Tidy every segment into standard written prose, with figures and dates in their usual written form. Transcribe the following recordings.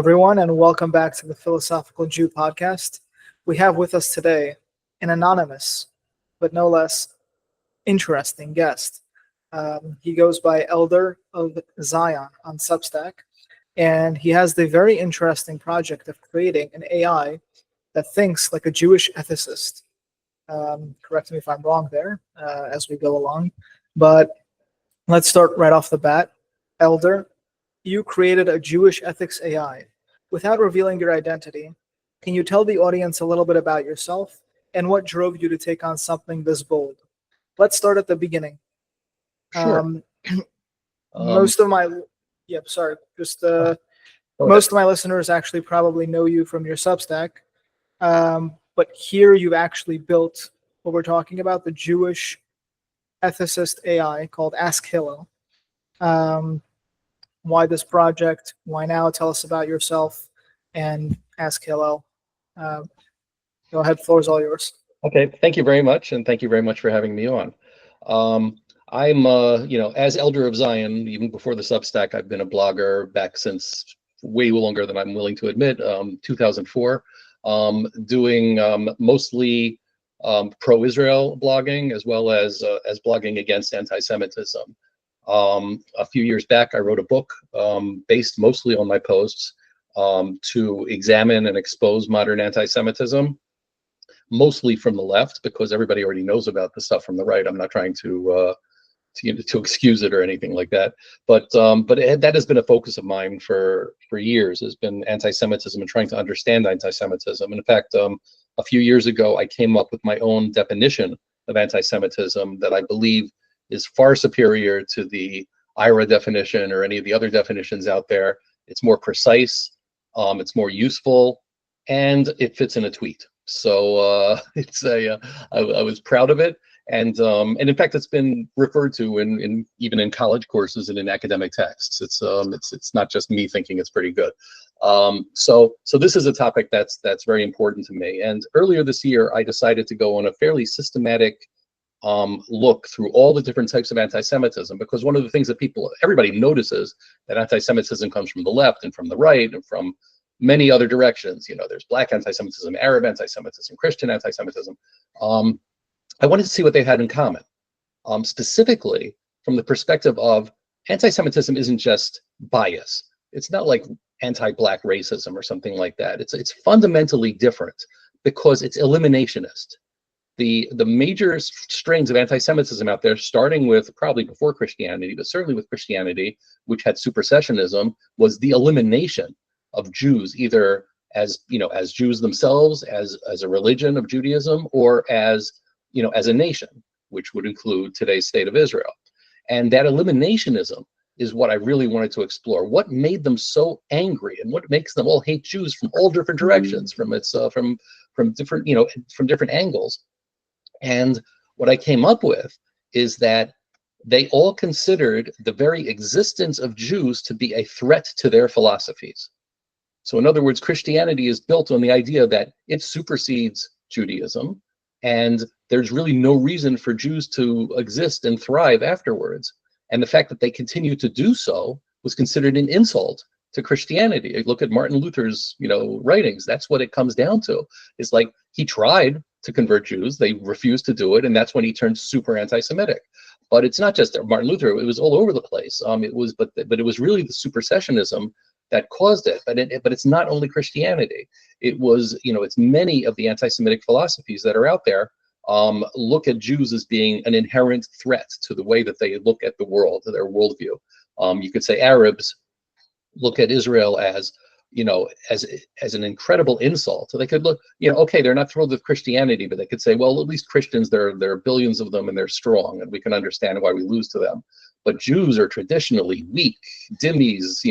everyone, and welcome back to the Philosophical Jew podcast. We have with us today an anonymous, but no less interesting guest. He goes by Elder of Ziyon on Substack, and he has the very interesting project of creating an AI that thinks like a Jewish ethicist. Correct me if I'm wrong there as we go along, but let's start right off the bat. Elder, you created a Jewish ethics AI. Without revealing your identity, can you tell the audience a little bit about yourself and what drove you to take on something this bold? Let's start at the beginning. Sure. Most of my, most of my listeners actually probably know you from your Substack, but here you've actually built what we're talking about, the Jewish ethicist AI called Ask Hillel. Why this project? Why now? Tell us about yourself and Ask Hillel. Go ahead, floor is all yours. Okay, thank you very much, and thank you very much for having me on. I'm, as Elder of Zion, even before the Substack, I've been a blogger back since way longer than I'm willing to admit, 2004, doing mostly pro-Israel blogging as well as blogging against anti-Semitism. A few years back, I wrote a book based mostly on my posts to examine and expose modern anti-Semitism, mostly from the left, because everybody already knows about the stuff from the right. I'm not trying to excuse it or anything like that, but that has been a focus of mine for years. Has been anti-Semitism and trying to understand anti-Semitism. And in fact, a few years ago, I came up with my own definition of anti-Semitism that I believe is far superior to the IRA definition or any of the other definitions out there. It's more precise, it's more useful, and it fits in a tweet. So I was proud of it, and in fact, it's been referred to in even in college courses and in academic texts. It's not just me thinking it's pretty good. So this is a topic that's very important to me. And earlier this year, I decided to go on a fairly systematic look through all the different types of anti-Semitism, because one of the things that everybody notices that anti-Semitism comes from the left and from the right and from many other directions. There's Black anti-Semitism, Arab anti-Semitism, Christian anti-Semitism. I wanted to see what they had in common, specifically from the perspective of anti-Semitism isn't just bias. It's not like anti-Black racism or something like that. It's fundamentally different because it's eliminationist. The major strains of anti-Semitism out there, starting with probably before Christianity, but certainly with Christianity, which had supersessionism, was the elimination of Jews, either as Jews themselves, as a religion of Judaism, or as a nation, which would include today's state of Israel. And that eliminationism is what I really wanted to explore. What made them so angry, and what makes them all hate Jews from all different directions, from different angles. And what I came up with is that they all considered the very existence of Jews to be a threat to their philosophies. So in other words, Christianity is built on the idea that it supersedes Judaism, and there's really no reason for Jews to exist and thrive afterwards. And the fact that they continue to do so was considered an insult to Christianity. Look at Martin Luther's, writings. That's what it comes down to. It's like he tried to convert Jews, they refused to do it, and that's when he turned super anti-Semitic. But it's not just Martin Luther; it was all over the place. It was really the supersessionism that caused it. But it's not only Christianity. It was, it's many of the anti-Semitic philosophies that are out there. Look at Jews as being an inherent threat to the way that they look at the world, to their worldview. You could say Arabs look at Israel as as an incredible insult. So they could look, okay, they're not thrilled with Christianity, but they could say, well, at least Christians, there are billions of them and they're strong and we can understand why we lose to them. But Jews are traditionally weak, dhimmis,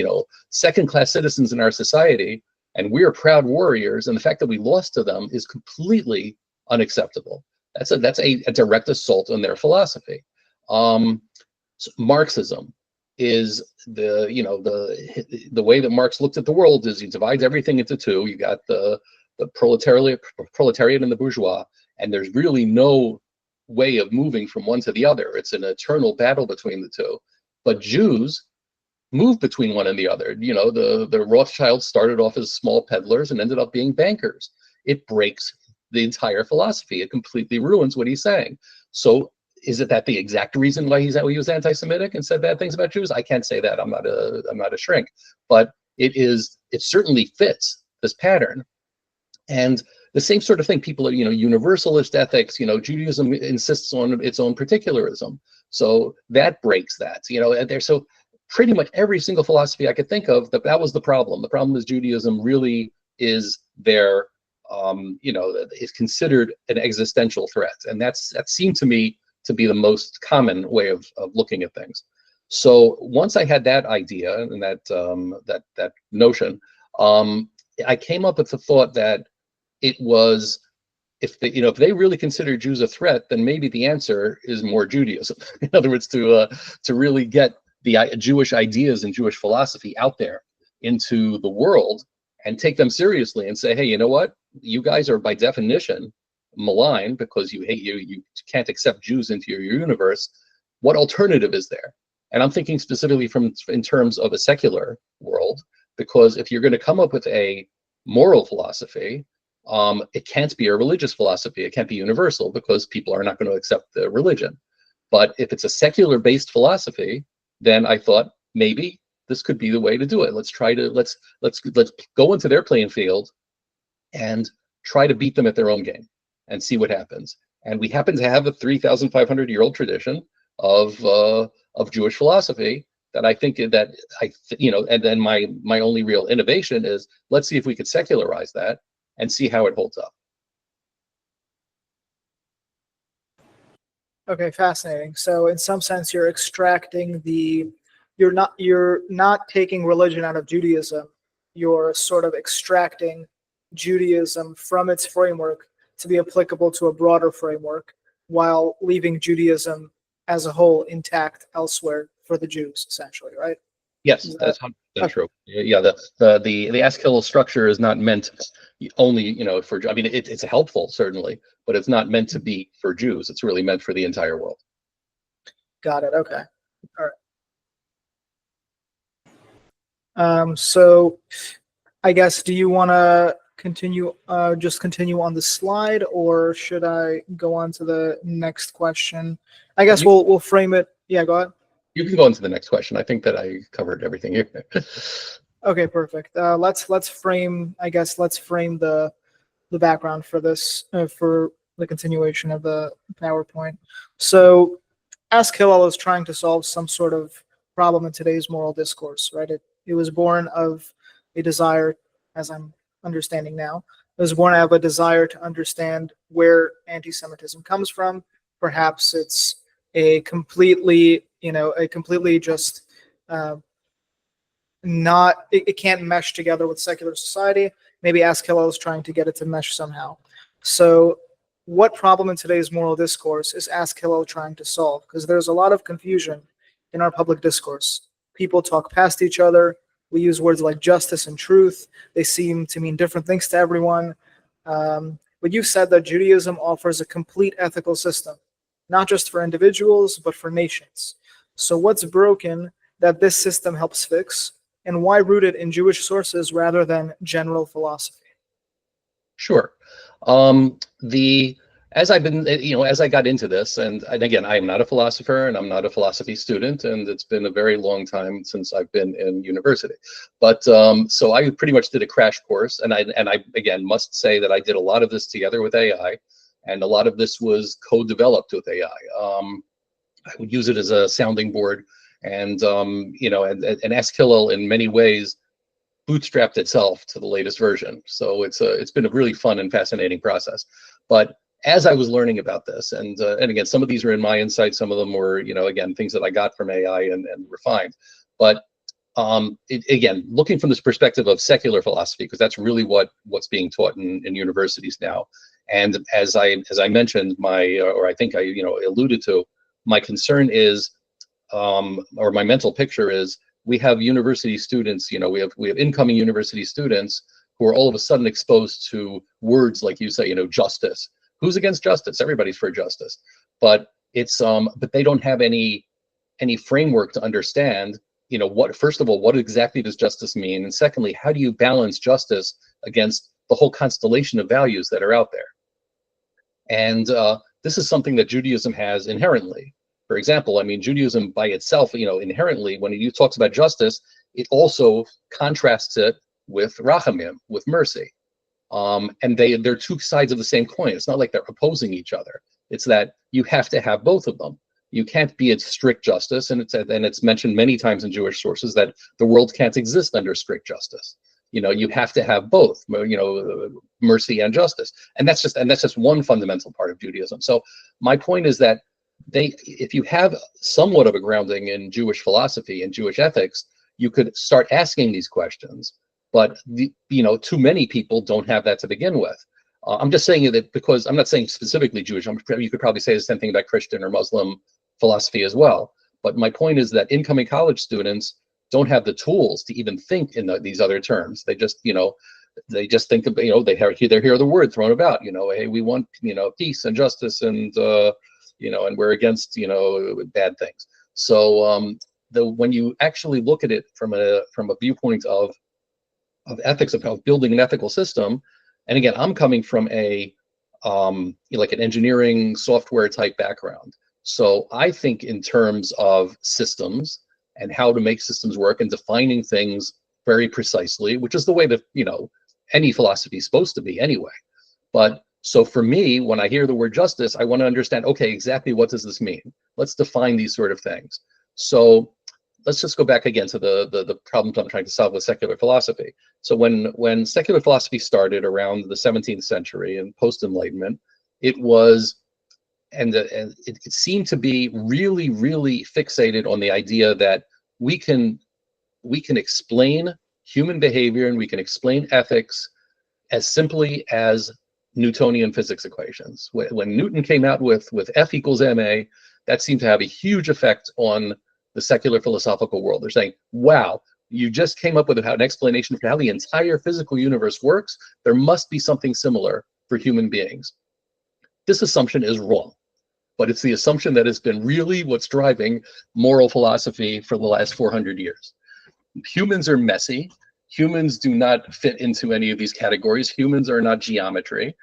second-class citizens in our society, and we're proud warriors, and the fact that we lost to them is completely unacceptable. That's a direct assault on their philosophy. So Marxism is the way that Marx looked at the world is he divides everything into two. You got the proletariat and the bourgeois, and there's really no way of moving from one to the other. It's an eternal battle between the two. But Jews move between one and the other. You know, the Rothschilds started off as small peddlers and ended up being bankers. It breaks the entire philosophy. It completely ruins what he's saying. So is it that the exact reason why he was anti-Semitic and said bad things about Jews? I can't say that. I'm not a shrink, but it certainly fits this pattern. And the same sort of thing, people are, universalist ethics, Judaism insists on its own particularism. So that breaks that, and there's so pretty much every single philosophy I could think of, that was the problem. The problem is Judaism really is their, is considered an existential threat. And that seemed to me to be the most common way of looking at things. So once I had that idea and that notion, I came up with the thought that it was, if they really consider Jews a threat, then maybe the answer is more Judaism. In other words, to really get the Jewish ideas and Jewish philosophy out there into the world and take them seriously and say, hey, you know what? You guys are by definition malign because you hate you can't accept Jews into your universe. What alternative is there? And I'm thinking specifically in terms of a secular world, because if you're going to come up with a moral philosophy, it can't be a religious philosophy. It can't be universal because people are not going to accept the religion. But if it's a secular-based philosophy, then I thought maybe this could be the way to do it. Let's go into their playing field and try to beat them at their own game and see what happens. And we happen to have a 3,500-year-old tradition of Jewish philosophy that I think and then my only real innovation is, let's see if we could secularize that and see how it holds up. Okay, fascinating. So in some sense, you're not taking religion out of Judaism. You're sort of extracting Judaism from its framework to be applicable to a broader framework, while leaving Judaism as a whole intact elsewhere for the Jews, essentially, right? Yes, that's 100% true. Yeah, the ASCII structure is not meant only, for, I mean, it's helpful certainly, but it's not meant to be for Jews. It's really meant for the entire world. Got it. Okay. All right. So I guess, do you want to continue on the slide, or should I go on to the next question? I guess we'll frame it. Yeah, go ahead. You can go into the next question. I think that I covered everything here. Okay, perfect. Let's frame the background for this, for the continuation of the PowerPoint. So, Ask Hillel is trying to solve some sort of problem in today's moral discourse, right? It was born of a desire, as I'm understanding now, it was born out of a desire to understand where anti-Semitism comes from. Perhaps it's a completely just not, it can't mesh together with secular society. Maybe Ask Hillel is trying to get it to mesh somehow. So what problem in today's moral discourse is Ask Hillel trying to solve? Because there's a lot of confusion in our public discourse. People talk past each other. We use words like justice and truth. They seem to mean different things to everyone. But you said that Judaism offers a complete ethical system, not just for individuals, but for nations. So what's broken that this system helps fix, and why root it in Jewish sources rather than general philosophy? Sure. As I got into this, and again, I am not a philosopher and I'm not a philosophy student, and it's been a very long time since I've been in university. But so I pretty much did a crash course, and I again must say that I did a lot of this together with AI, and a lot of this was co-developed with AI. I would use it as a sounding board, and and Ask Hillel in many ways bootstrapped itself to the latest version. So it's been a really fun and fascinating process. But as I was learning about this, and again, some of these are in my insight, some of them were, again, things that I got from AI and refined. But again, looking from this perspective of secular philosophy, because that's really what's being taught in universities now. And as I mentioned, or I think I alluded to, my concern is, or my mental picture is, we have university students, we have incoming university students who are all of a sudden exposed to words like you say, justice. Who's against justice? Everybody's for justice, but it's but they don't have any framework to understand what, first of all, what exactly does justice mean? And secondly, how do you balance justice against the whole constellation of values that are out there? And this is something that Judaism has inherently. For example, I mean, Judaism by itself, inherently, when it talks about justice, it also contrasts it with rachamim, with mercy. And they're two sides of the same coin. It's not like they're opposing each other. It's that you have to have both of them. You can't be at strict justice, and it's mentioned many times in Jewish sources that the world can't exist under strict justice. You have to have both, mercy and justice, and that's just one fundamental part of Judaism. So my point is that if you have somewhat of a grounding in Jewish philosophy and Jewish ethics, you could start asking these questions. But too many people don't have that to begin with. I'm just saying that because I'm not saying specifically Jewish. You could probably say the same thing about Christian or Muslim philosophy as well. But my point is that incoming college students don't have the tools to even think in these other terms. They just think of, they hear the word thrown about. Hey, we want peace and justice, and and we're against bad things. So when you actually look at it from a viewpoint of ethics, of building an ethical system, and again, I'm coming from like an engineering software type background. So I think in terms of systems and how to make systems work and defining things very precisely, which is the way that any philosophy is supposed to be anyway. But so for me, when I hear the word justice, I want to understand, okay, exactly what does this mean? Let's define these sort of things. So let's just go back again to the problems I'm trying to solve with secular philosophy. So when secular philosophy started around the 17th century and post-Enlightenment, it was, and it seemed to be really, really fixated on the idea that we can explain human behavior and we can explain ethics as simply as Newtonian physics equations. When Newton came out with F equals ma, that seemed to have a huge effect on the secular philosophical world. They're saying, wow, you just came up with an explanation for how the entire physical universe works. There must be something similar for human beings. This assumption is wrong, but it's the assumption that has been really what's driving moral philosophy for the last 400 years. Humans are messy. Humans do not fit into any of these categories. Humans are not geometry.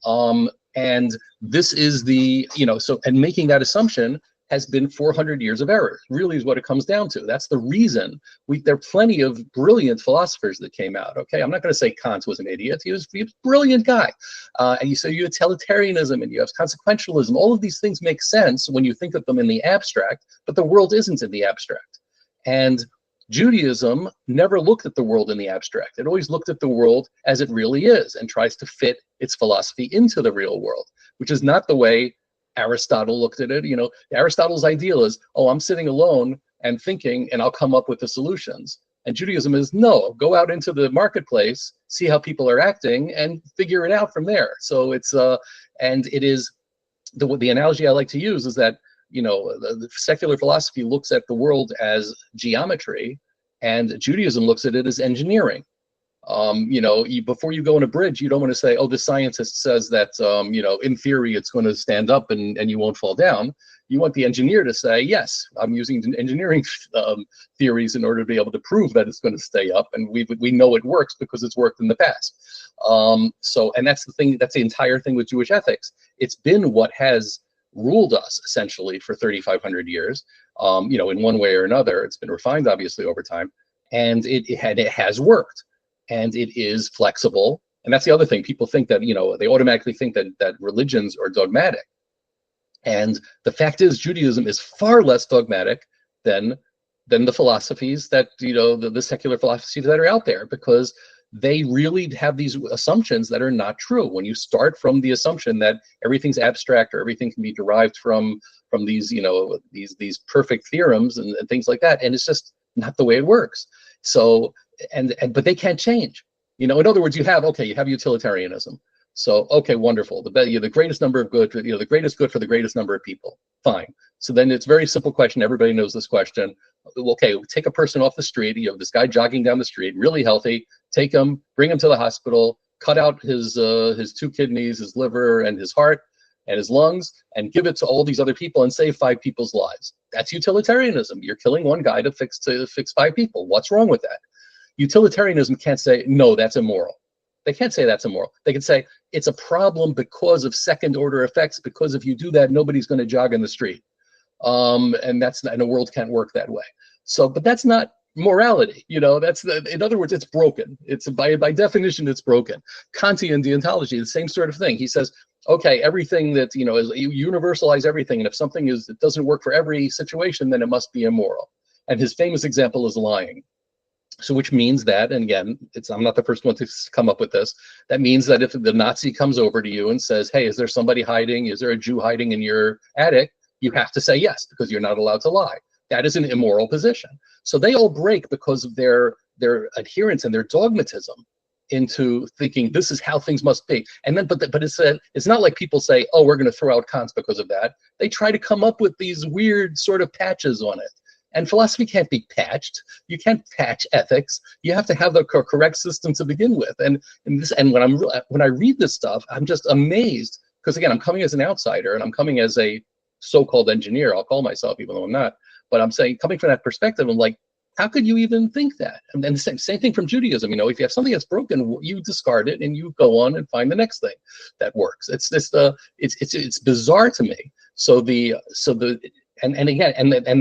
And this is and making that assumption has been 400 years of error, really is what it comes down to. That's the reason there are plenty of brilliant philosophers that came out, okay? I'm not gonna say Kant was an idiot, he was a brilliant guy. And you have utilitarianism and you have consequentialism, all of these things make sense when you think of them in the abstract, but the world isn't in the abstract. And Judaism never looked at the world in the abstract. It always looked at the world as it really is and tries to fit its philosophy into the real world, which is not the way Aristotle looked at it. Aristotle's ideal is, oh, I'm sitting alone and thinking and I'll come up with the solutions. And Judaism is, no, go out into the marketplace, see how people are acting and figure it out from there. So it's, and it is, the analogy I like to use is that, the secular philosophy looks at the world as geometry and Judaism looks at it as engineering. Before you go on a bridge, you don't want to say, oh, the scientist says that, in theory, it's going to stand up and you won't fall down. You want the engineer to say, yes, I'm using engineering theories in order to be able to prove that it's going to stay up. And we know it works because it's worked in the past. And that's the thing, that's the entire thing with Jewish ethics. It's been what has ruled us essentially for 3,500 years, in one way or another. It's been refined, obviously, over time, and it has worked. And it is flexible. And that's the other thing. People think that, they automatically think that religions are dogmatic. And the fact is, Judaism is far less dogmatic than the philosophies that, the secular philosophies that are out there, because they really have these assumptions that are not true. When you start from the assumption that everything's abstract or everything can be derived from these, these perfect theorems and things like that, and it's just not the way it works. So, but they can't change. In other words, you have utilitarianism. So, okay, wonderful. The greatest number of good, the greatest good for the greatest number of people. Fine. So then it's a very simple question. Everybody knows this question. Okay, take a person off the street. You have this guy jogging down the street, really healthy. Take him, bring him to the hospital, cut out his 2 kidneys, his liver, and his heart, and his lungs and give it to all these other people and save 5 people's lives. That's utilitarianism. You're killing one guy to fix 5 people. What's wrong with that? Utilitarianism can't say, no, that's immoral. They can't say that's immoral. They can say it's a problem because of second order effects, because if you do that, nobody's going to jog in the street. And the world can't work that way. So, but that's not morality, in other words, it's broken. It's by definition, it's broken. Kantian deontology, the same sort of thing. He says, okay, everything that, is, you universalize everything. And if something it doesn't work for every situation, then it must be immoral. And his famous example is lying. So which means that, and again, I'm not the first one to come up with this, that means that if the Nazi comes over to you and says, hey, is there somebody hiding? Is there a Jew hiding in your attic? You have to say yes, because you're not allowed to lie. That is an immoral position. So they all break because of their adherence and their dogmatism into thinking this is how things must be. And then, but it's not like people say, oh, we're going to throw out Kant because of that. They try to come up with these weird sort of patches on it. And philosophy can't be patched. You can't patch ethics. You have to have the correct system to begin with. And when I read this stuff, I'm just amazed, because again, I'm coming as an outsider and I'm coming as a so-called engineer. I'll call myself, even though I'm not. But I'm saying, coming from that perspective, I'm like, how could you even think that? And the same thing from Judaism. If you have something that's broken, you discard it and you go on and find the next thing that works. It's bizarre to me.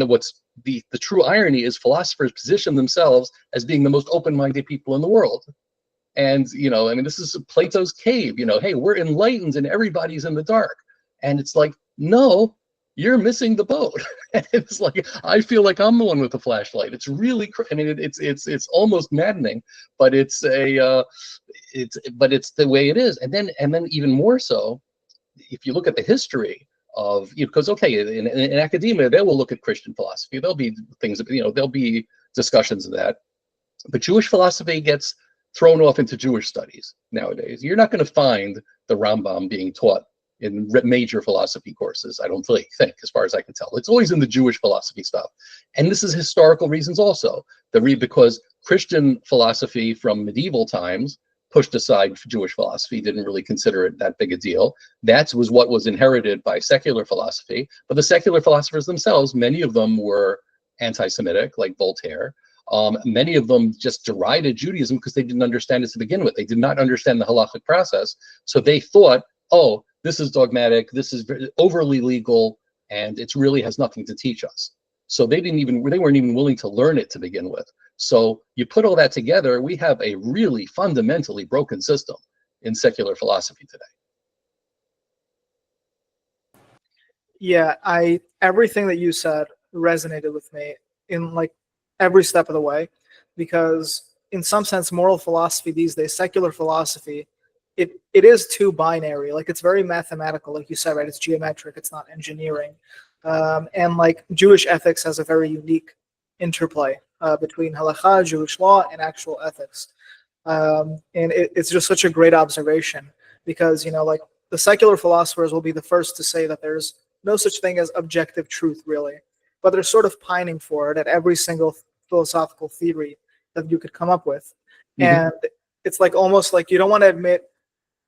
What's the true irony is philosophers position themselves as being the most open-minded people in the world. And, this is Plato's cave, hey, we're enlightened and everybody's in the dark. And it's like, no, you're missing the boat. It's like, I feel like I'm the one with the flashlight. It's really, it's almost maddening, but it's the way it is. And then even more so, if you look at the history of, because okay, in academia, they will look at Christian philosophy. There'll be things, there'll be discussions of that. But Jewish philosophy gets thrown off into Jewish studies nowadays. You're not going to find the Rambam being taught in major philosophy courses, I don't really think, as far as I can tell. It's always in the Jewish philosophy stuff. And this is historical reasons also. Because Christian philosophy from medieval times pushed aside Jewish philosophy, didn't really consider it that big a deal. That was what was inherited by secular philosophy. But the secular philosophers themselves, many of them were anti-Semitic, like Voltaire. Many of them just derided Judaism because they didn't understand it to begin with. They did not understand the halachic process. So they thought, oh, this is dogmatic, this is overly legal, and it really has nothing to teach us. So they weren't even willing to learn it to begin with. So you put all that together, we have a really fundamentally broken system in secular philosophy today. Yeah, everything that you said resonated with me in like every step of the way, because in some sense, moral philosophy these days, secular philosophy, it is too binary. Like, it's very mathematical, like you said, right? It's geometric, it's not engineering. And like Jewish ethics has a very unique interplay between halakha, Jewish law, and actual ethics. And it's just such a great observation, because, like, the secular philosophers will be the first to say that there's no such thing as objective truth, really. But they're sort of pining for it at every single philosophical theory that you could come up with. Mm-hmm. And it's like almost like you don't want to admit,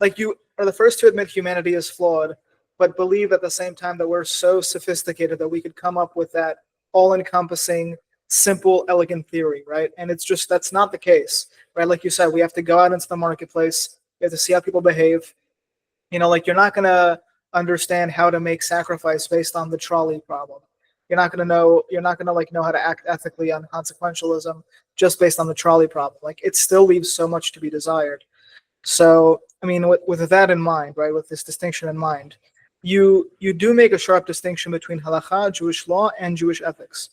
like, you are the first to admit humanity is flawed, but believe at the same time that we're so sophisticated that we could come up with that all-encompassing, simple, elegant theory, right? And it's just, that's not the case, right? Like you said, we have to go out into the marketplace. We have to see how people behave. Like, you're not going to understand how to make sacrifice based on the trolley problem. You're not going to know how to act ethically on consequentialism just based on the trolley problem. Like, it still leaves so much to be desired. So, with that in mind, right, with this distinction in mind, you do make a sharp distinction between halakha, Jewish law, and Jewish ethics.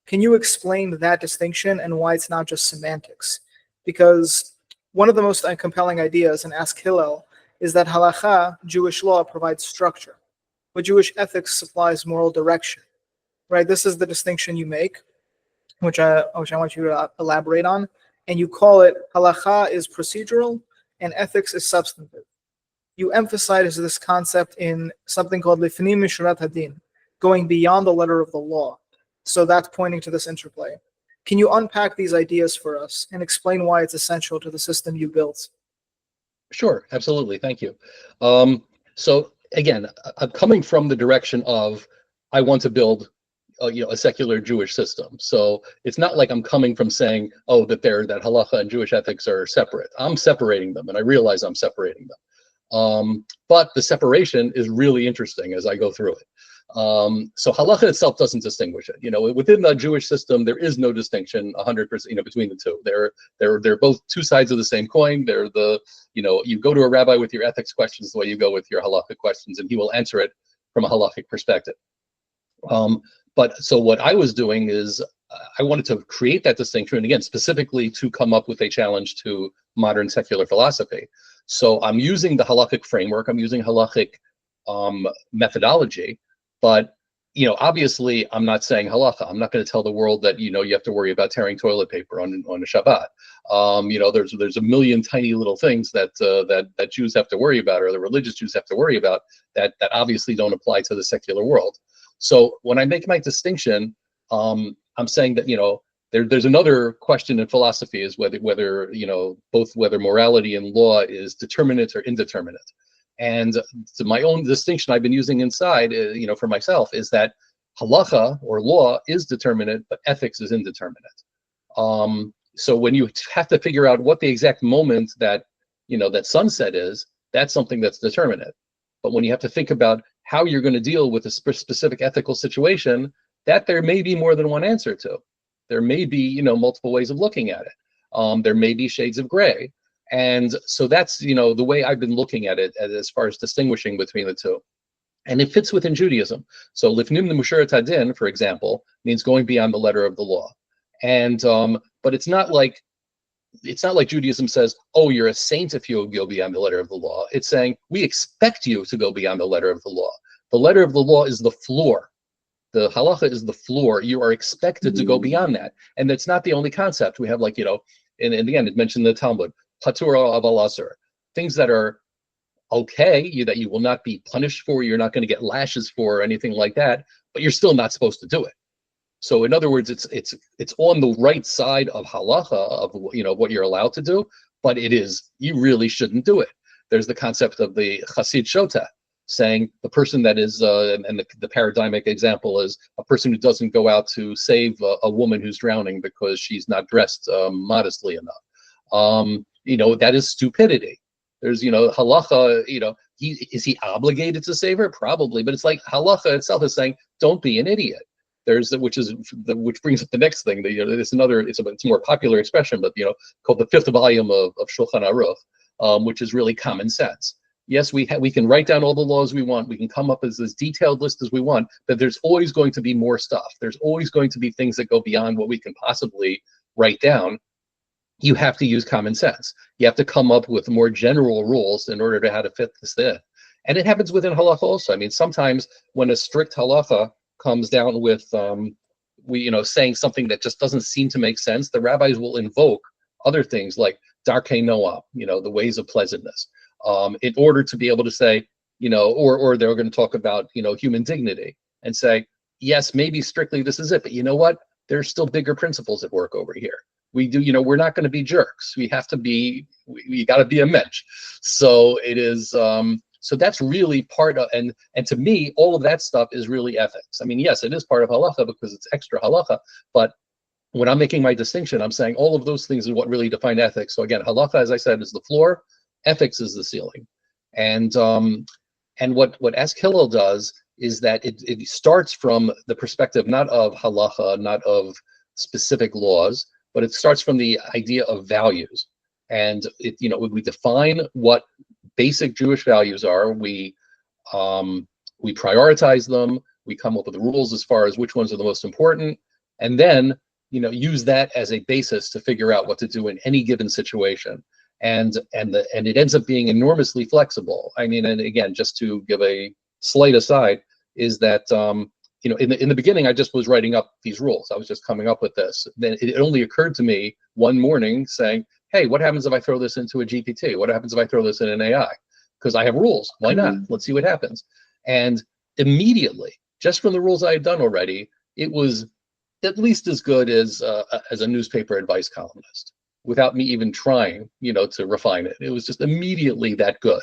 Can you explain that distinction and why it's not just semantics? Because one of the most compelling ideas in Ask Hillel is that halakha, Jewish law, provides structure, but Jewish ethics supplies moral direction, right? This is the distinction you make, which I want you to elaborate on, and you call it halakha is procedural and ethics is substantive. You emphasize this concept in something called lifnim mishurat hadin, going beyond the letter of the law. So that's pointing to this interplay. Can you unpack these ideas for us and explain why it's essential to the system you built? Sure, absolutely. Thank you. So again, I'm coming from the direction of I want to build a secular Jewish system. So it's not like I'm coming from saying, oh, that halacha and Jewish ethics are separate. I'm separating them, and I realize I'm separating them. But the separation is really interesting as I go through it. So halacha itself doesn't distinguish it. Within the Jewish system, there is no distinction 100%, between the two. They're both two sides of the same coin. You go to a rabbi with your ethics questions the way you go with your halacha questions, and he will answer it from a halachic perspective. But so what I was doing is I wanted to create that distinction, and again, specifically to come up with a challenge to modern secular philosophy. So I'm using the halachic framework, I'm using halachic methodology, but obviously I'm not saying halacha. I'm not going to tell the world that you have to worry about tearing toilet paper on a Shabbat. There's a million tiny little things that Jews have to worry about, or the religious Jews have to worry about, that obviously don't apply to the secular world. So when I make my distinction, I'm saying that there's another question in philosophy, is whether morality and law is determinate or indeterminate. And to my own distinction I've been using inside, for myself, is that halacha or law is determinate, but ethics is indeterminate. So when you have to figure out what the exact moment that sunset is, that's something that's determinate. But when you have to think about how you're going to deal with a specific ethical situation, that there may be more than one answer to. There may be, multiple ways of looking at it. There may be shades of gray. And so that's, the way I've been looking at it as far as distinguishing between the two. And it fits within Judaism. So lifnim l'musharat hadin, for example, means going beyond the letter of the law. And but it's not like Judaism says, oh, you're a saint if you go beyond the letter of the law. It's saying we expect you to go beyond the letter of the law. The letter of the law is the floor. The halacha is the floor. You are expected to go beyond that. And that's not the only concept. We have and again, it mentioned the Talmud, patur aval asur, things that are okay, that you will not be punished for, you're not going to get lashes for, or anything like that, but you're still not supposed to do it. So in other words, it's on the right side of halacha, of what you're allowed to do, but you really shouldn't do it. There's the concept of the Hasid Shota, saying the person that is, and the paradigmic example is a person who doesn't go out to save a woman who's drowning because she's not dressed modestly enough. That is stupidity. There's, halacha, is he obligated to save her? Probably, but it's like halacha itself is saying, don't be an idiot. Which brings up the next thing. It's a more popular expression, but called the fifth volume of Shulchan Aruch, which is really common sense. Yes, we can write down all the laws we want. We can come up with as detailed list as we want, but there's always going to be more stuff. There's always going to be things that go beyond what we can possibly write down. You have to use common sense. You have to come up with more general rules in order to how to fit this in. And it happens within halacha also. I mean, sometimes when a strict halacha comes down with saying something that just doesn't seem to make sense, the rabbis will invoke other things like darkei noam, the ways of pleasantness, in order to be able to say, or they're going to talk about, human dignity and say, yes, maybe strictly this is it, but you know what? There's still bigger principles at work over here. We do, we're not going to be jerks. We have to be, we got to be a mensch. So it is, so that's really part of, and to me, all of that stuff is really ethics. I mean, yes, it is part of halacha because it's extra halacha, but when I'm making my distinction, I'm saying all of those things is what really define ethics. So again, halacha, as I said, is the floor, ethics is the ceiling. And what Ask Hillel does is that it starts from the perspective not of halacha, not of specific laws, but it starts from the idea of values. And we define what basic Jewish values are. We prioritize them. We come up with rules as far as which ones are the most important, and then use that as a basis to figure out what to do in any given situation. And it ends up being enormously flexible. I mean, and again, just to give a slight aside, is that in the beginning, I just was writing up these rules. I was just coming up with this. Then it only occurred to me one morning saying, hey, what happens if I throw this into a GPT? What happens if I throw this in an AI? Because I have rules. Why not? Let's see what happens. And immediately, just from the rules I had done already, it was at least as good as a newspaper advice columnist, without me even trying, to refine it. It was just immediately that good.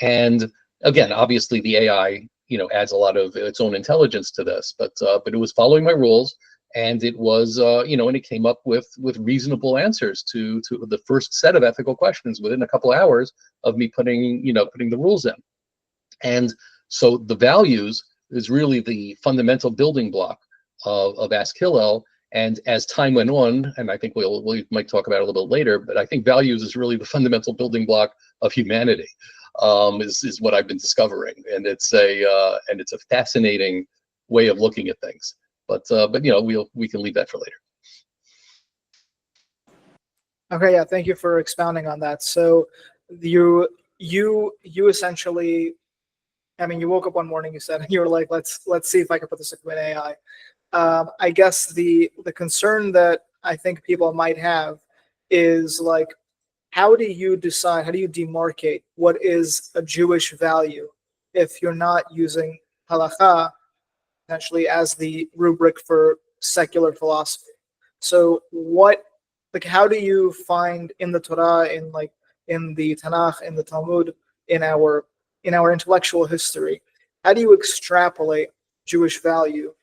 And Again, obviously the AI, adds a lot of its own intelligence to this, but it was following my rules, and it was, and it came up with reasonable answers to the first set of ethical questions within a couple of hours of me putting the rules in. And so the values is really the fundamental building block of Ask Hillel. And as time went on, and I think we might talk about it a little bit later, but I think values is really the fundamental building block of humanity, is what I've been discovering, and it's a fascinating way of looking at things. But we can leave that for later. Okay, yeah, thank you for expounding on that. So you essentially, I mean, you woke up one morning, you said, and you were like, let's see if I can put this into an AI. I guess the concern that I think people might have is like, how do you decide, how do you demarcate what is a Jewish value if you're not using halakha essentially as the rubric for secular philosophy? So how do you find in the Torah, in the Tanakh, in the Talmud, in our intellectual history, how do you extrapolate Jewish value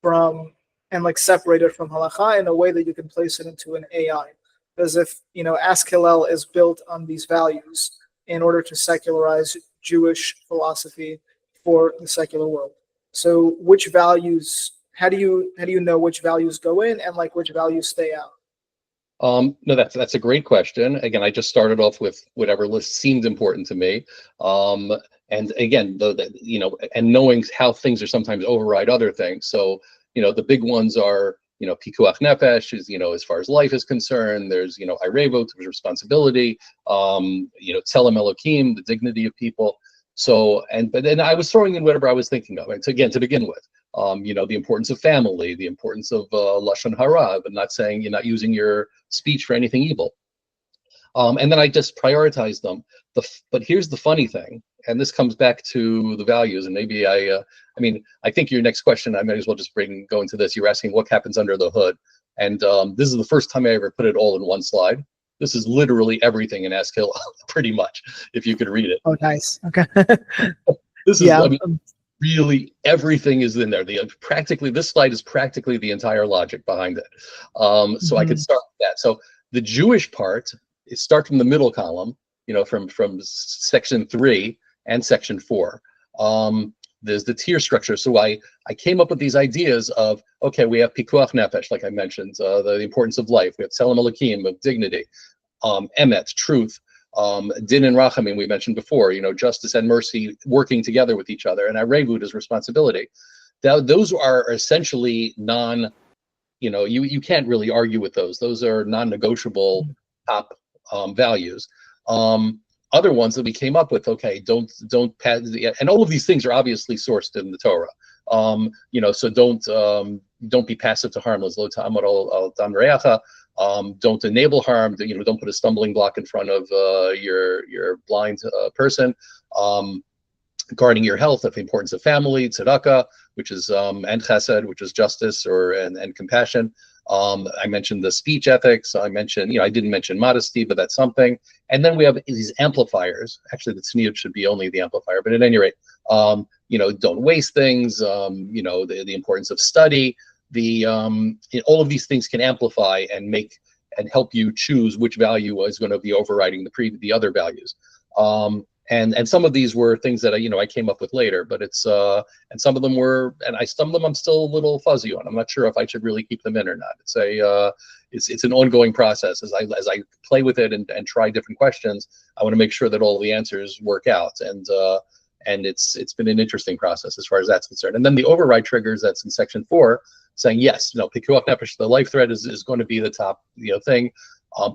from and separate it from halakha in a way that you can place it into an AI? Because if Ask Hillel is built on these values in order to secularize Jewish philosophy for the secular world, so which values? How do you know which values go in and which values stay out? No, that's a great question. Again, I just started off with whatever list seemed important to me. And again, and knowing how things are sometimes override other things. So, the big ones are, pikuach nefesh is, as far as life is concerned. There's, irevot, which is responsibility. Tzelem Elokim, the dignity of people. So, but then I was throwing in whatever I was thinking of. And again, to begin with, the importance of family, the importance of lashon hara, but not saying you're not using your speech for anything evil. And then I just prioritized them. But here's the funny thing, and this comes back to the values. And maybe I think your next question, I might as well just go into this. You're asking what happens under the hood, and this is the first time I ever put it all in one slide. This is literally everything in Ask Hillel, pretty much, if you could read it. Oh, nice. Okay. This is, really everything is in there. This slide is practically the entire logic behind it. So I could start with that. So the Jewish part, start from the middle column, from section 3 and section 4. There's the tier structure. So I came up with these ideas of, okay, we have pikuach nefesh, like I mentioned, the importance of life. We have tzelem elokim, of dignity, emet, truth, din and rachamim, we mentioned before, justice and mercy working together with each other, and irevut is responsibility. Those are essentially you can't really argue with those. Those are non-negotiable top values. Other ones that we came up with, okay, don't pass, and all of these things are obviously sourced in the Torah. So don't be passive to harmless. Lo ta'amad al dam re'acha. Don't enable harm. Don't put a stumbling block in front of your blind person. Guarding your health, of the importance of family, tzedakah, which is and chesed, which is justice and compassion. I mentioned the speech ethics. I mentioned, I didn't mention modesty, but that's something. And then we have these amplifiers. Actually, the tzniut should be only the amplifier, but at any rate, don't waste things. The importance of study. All of these things can amplify and help you choose which value is going to be overriding the other values. And some of these were things that I came up with later, but it's and some of them were, and some of them I'm still a little fuzzy on. I'm not sure if I should really keep them in or not. It's an ongoing process as I play with it and try different questions. I want to make sure that all the answers work out, and it's been an interesting process as far as that's concerned. And then the override triggers, that's in section 4, saying yes, pikuach nefesh, the life threat is going to be the top thing.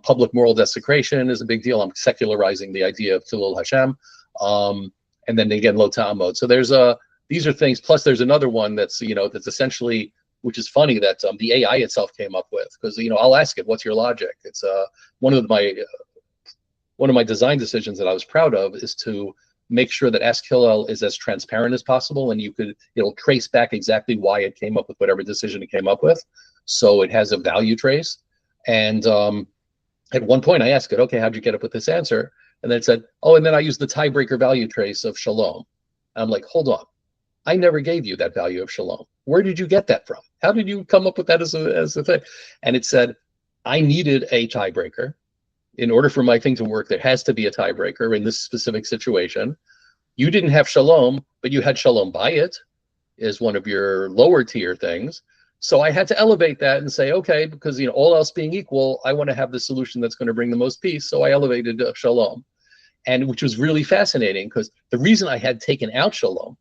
Public moral desecration is a big deal. I'm secularizing the idea of Chilul Hashem. And then again, lo ta'amod. So these are things, plus there's another one that's essentially, which is funny, that the AI itself came up with, because I'll ask it, what's your logic? It's one of my design decisions that I was proud of is to make sure that Ask Hillel is as transparent as possible, and it'll trace back exactly why it came up with whatever decision it came up with. So it has a value trace. And at one point I asked it, okay, how'd you get up with this answer? And then it said, oh, and then I used the tiebreaker value trace of shalom. I'm like, hold on. I never gave you that value of shalom. Where did you get that from? How did you come up with that as a thing? And it said, I needed a tiebreaker. In order for my thing to work, there has to be a tiebreaker in this specific situation. You didn't have shalom, but you had shalom bayit is one of your lower tier things. So I had to elevate that and say, okay, because all else being equal, I want to have the solution that's going to bring the most peace. So I elevated shalom, and which was really fascinating because the reason I had taken out shalom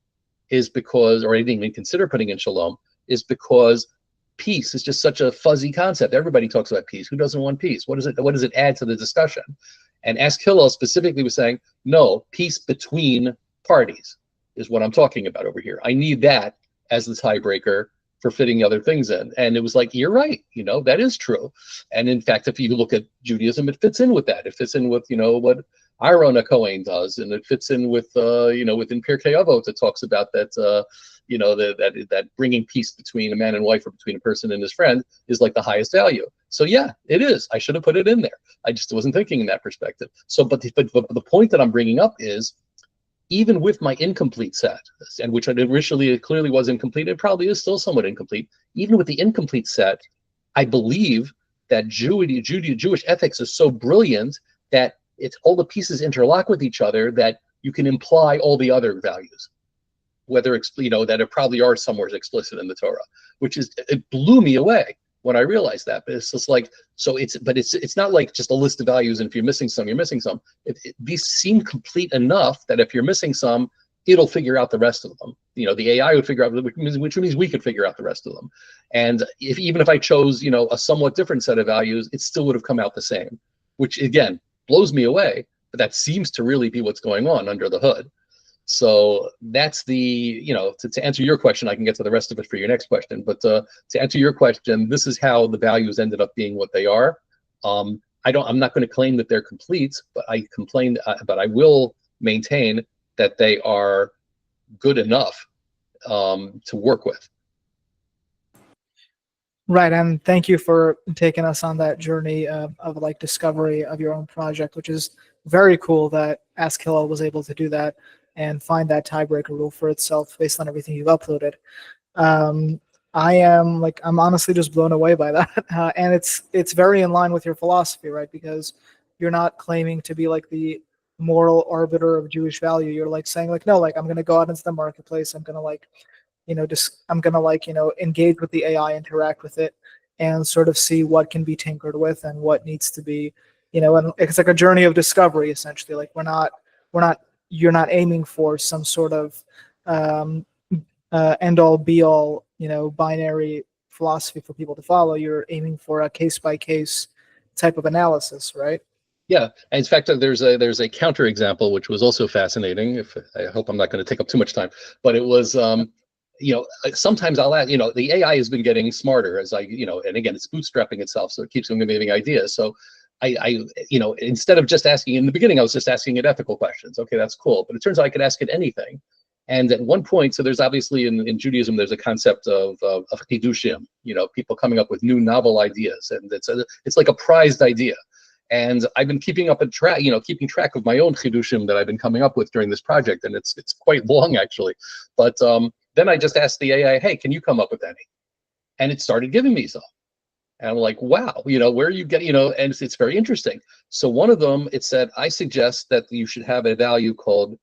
is because, or I didn't even consider putting in shalom, is because peace is just such a fuzzy concept. Everybody talks about peace. Who doesn't want peace? What does it add to the discussion? And Ask Hillel specifically was saying, no, peace between parties is what I'm talking about over here. I need that as the tiebreaker for fitting other things in. And it was like, you're right, that is true. And in fact, if you look at Judaism, it fits in with that. It fits in with, what Aaron Cohen does, and it fits in with, within Pirkei Avot, it talks about that, that bringing peace between a man and wife or between a person and his friend is like the highest value. So yeah, it is. I should have put it in there. I just wasn't thinking in that perspective. So, but the point that I'm bringing up is, even with my incomplete set, and which initially clearly was incomplete, it probably is still somewhat incomplete. Even with the incomplete set, I believe that Jewish ethics is so brilliant that it's all the pieces interlock with each other that you can imply all the other values, whether that it probably are somewhere explicit in the Torah, it blew me away when I realized that. But it's just like, so it's not like just a list of values, and if you're missing some, you're missing some. These seem complete enough that if you're missing some, it'll figure out the rest of them. The AI would figure out, which means we could figure out the rest of them. And even if I chose, a somewhat different set of values, it still would have come out the same, which again blows me away. But that seems to really be what's going on under the hood. So that's to answer your question. I can get to the rest of it for your next question, but to answer your question, this is how the values ended up being what they are. I'm not going to claim that they're complete, but but I will maintain that they are good enough to work with. Right, and thank you for taking us on that journey of like discovery of your own project, which is very cool that Ask Hillel was able to do that and find that tiebreaker rule for itself based on everything you've uploaded. I'm honestly just blown away by that, and it's very in line with your philosophy, right? Because you're not claiming to be like the moral arbiter of Jewish value. You're like saying like, no, like I'm going to go out into the marketplace. I'm going to engage with the AI, interact with it, and sort of see what can be tinkered with and what needs to be, and it's like a journey of discovery essentially. Like you're not aiming for some sort of end all be all, binary philosophy for people to follow. You're aiming for a case by case type of analysis, right? Yeah, and in fact, there's a counter example which was also fascinating. I hope I'm not going to take up too much time, but it was sometimes I'll add, the AI has been getting smarter as and again, it's bootstrapping itself, so it keeps on giving ideas. So I instead of just asking in the beginning, I was just asking it ethical questions. Okay, that's cool. But it turns out I could ask it anything. And at one point, so there's obviously in Judaism, there's a concept of chidushim, people coming up with new novel ideas. And it's like a prized idea. And I've been keeping track of my own chidushim that I've been coming up with during this project. And it's quite long, actually. But then I just asked the AI, hey, can you come up with any? And it started giving me some. And I'm like, wow, where are you getting, and it's very interesting. So one of them, it said, I suggest that you should have a value called,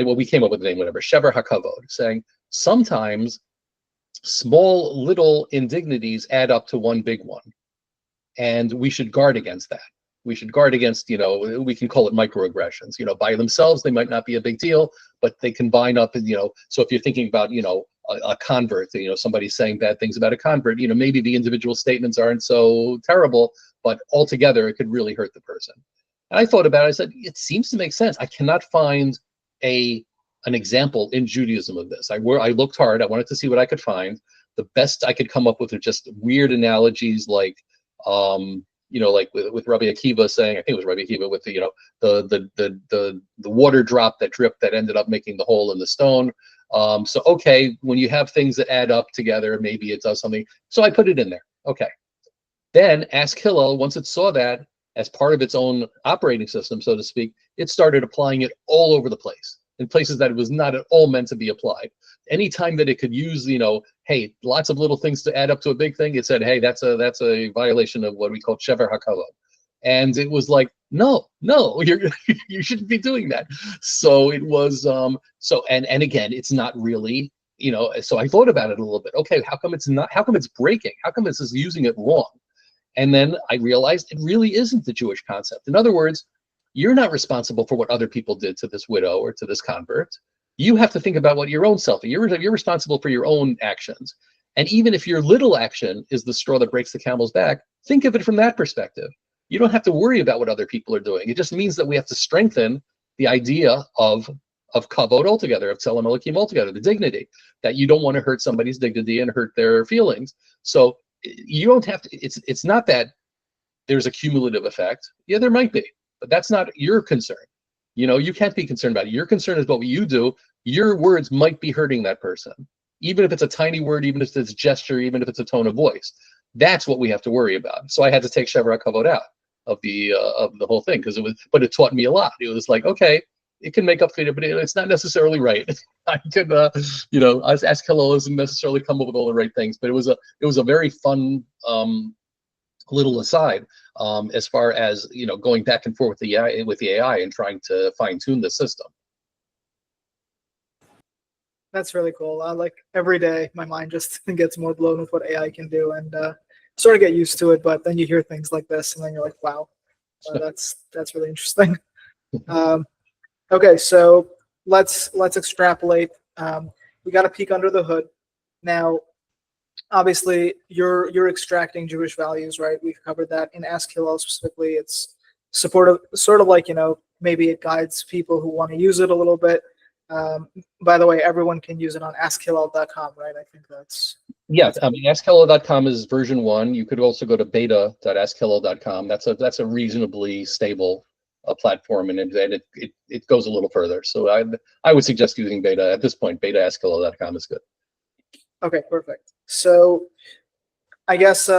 we came up with the name, whatever, Shever HaKavod, saying sometimes small little indignities add up to one big one. And we should guard against that. We should guard against, we can call it microaggressions. By themselves, they might not be a big deal, but they can bind up, so if you're thinking about, a convert, somebody saying bad things about a convert, maybe the individual statements aren't so terrible, but altogether it could really hurt the person. And I thought about it, I said, it seems to make sense. I cannot find an example in Judaism of this. I looked hard, I wanted to see what I could find. The best I could come up with are just weird analogies like, like with Rabbi Akiva saying, I think it was Rabbi Akiva with the water drop that dripped that ended up making the hole in the stone. So, okay, when you have things that add up together, maybe it does something. So I put it in there. Okay. Then Ask Hillel, once it saw that, as part of its own operating system, so to speak, it started applying it all over the place, in places that it was not at all meant to be applied. Anytime that it could use, hey, lots of little things to add up to a big thing, it said, hey, that's a violation of what we call shever hakavod. And it was like, no, you shouldn't be doing that. So it was, and again, it's not really, so I thought about it a little bit. Okay, how come it's breaking? How come this is using it wrong? And then I realized it really isn't the Jewish concept. In other words, you're not responsible for what other people did to this widow or to this convert. You have to think about what your own self, you're responsible for your own actions. And even if your little action is the straw that breaks the camel's back, think of it from that perspective. You don't have to worry about what other people are doing. It just means that we have to strengthen the idea of kavod altogether, of tzelem elokim altogether, the dignity, that you don't want to hurt somebody's dignity and hurt their feelings. So you don't have to, it's not that there's a cumulative effect. Yeah, there might be, but that's not your concern. You can't be concerned about it. Your concern is about what you do. Your words might be hurting that person, even if it's a tiny word, even if it's a gesture, even if it's a tone of voice. That's what we have to worry about. So I had to take shever hakavod out of the whole thing, but it taught me a lot. It was like, okay, it can make up for it, but it's not necessarily right. I could, ask Hillel doesn't necessarily come up with all the right things, but it was a very fun little aside as far as going back and forth with the AI and trying to fine tune the system. That's really cool. Like every day, my mind just gets more blown with what AI can do, and sort of get used to it. But then you hear things like this, and then you're like, "Wow, that's really interesting." Okay, so let's extrapolate. We got a peek under the hood. Now, obviously, you're extracting Jewish values, right? We've covered that in Ask Hillel specifically. It's supportive, sort of like maybe it guides people who want to use it a little bit. By the way, everyone can use it on askhillel.com, right? I think that's... Yeah, I mean, askhillel.com is version 1. You could also go to beta.askhillel.com. That's a reasonably stable platform, and it goes a little further. So I would suggest using beta at this point. Beta.askhillel.com is good. Okay, perfect. So I guess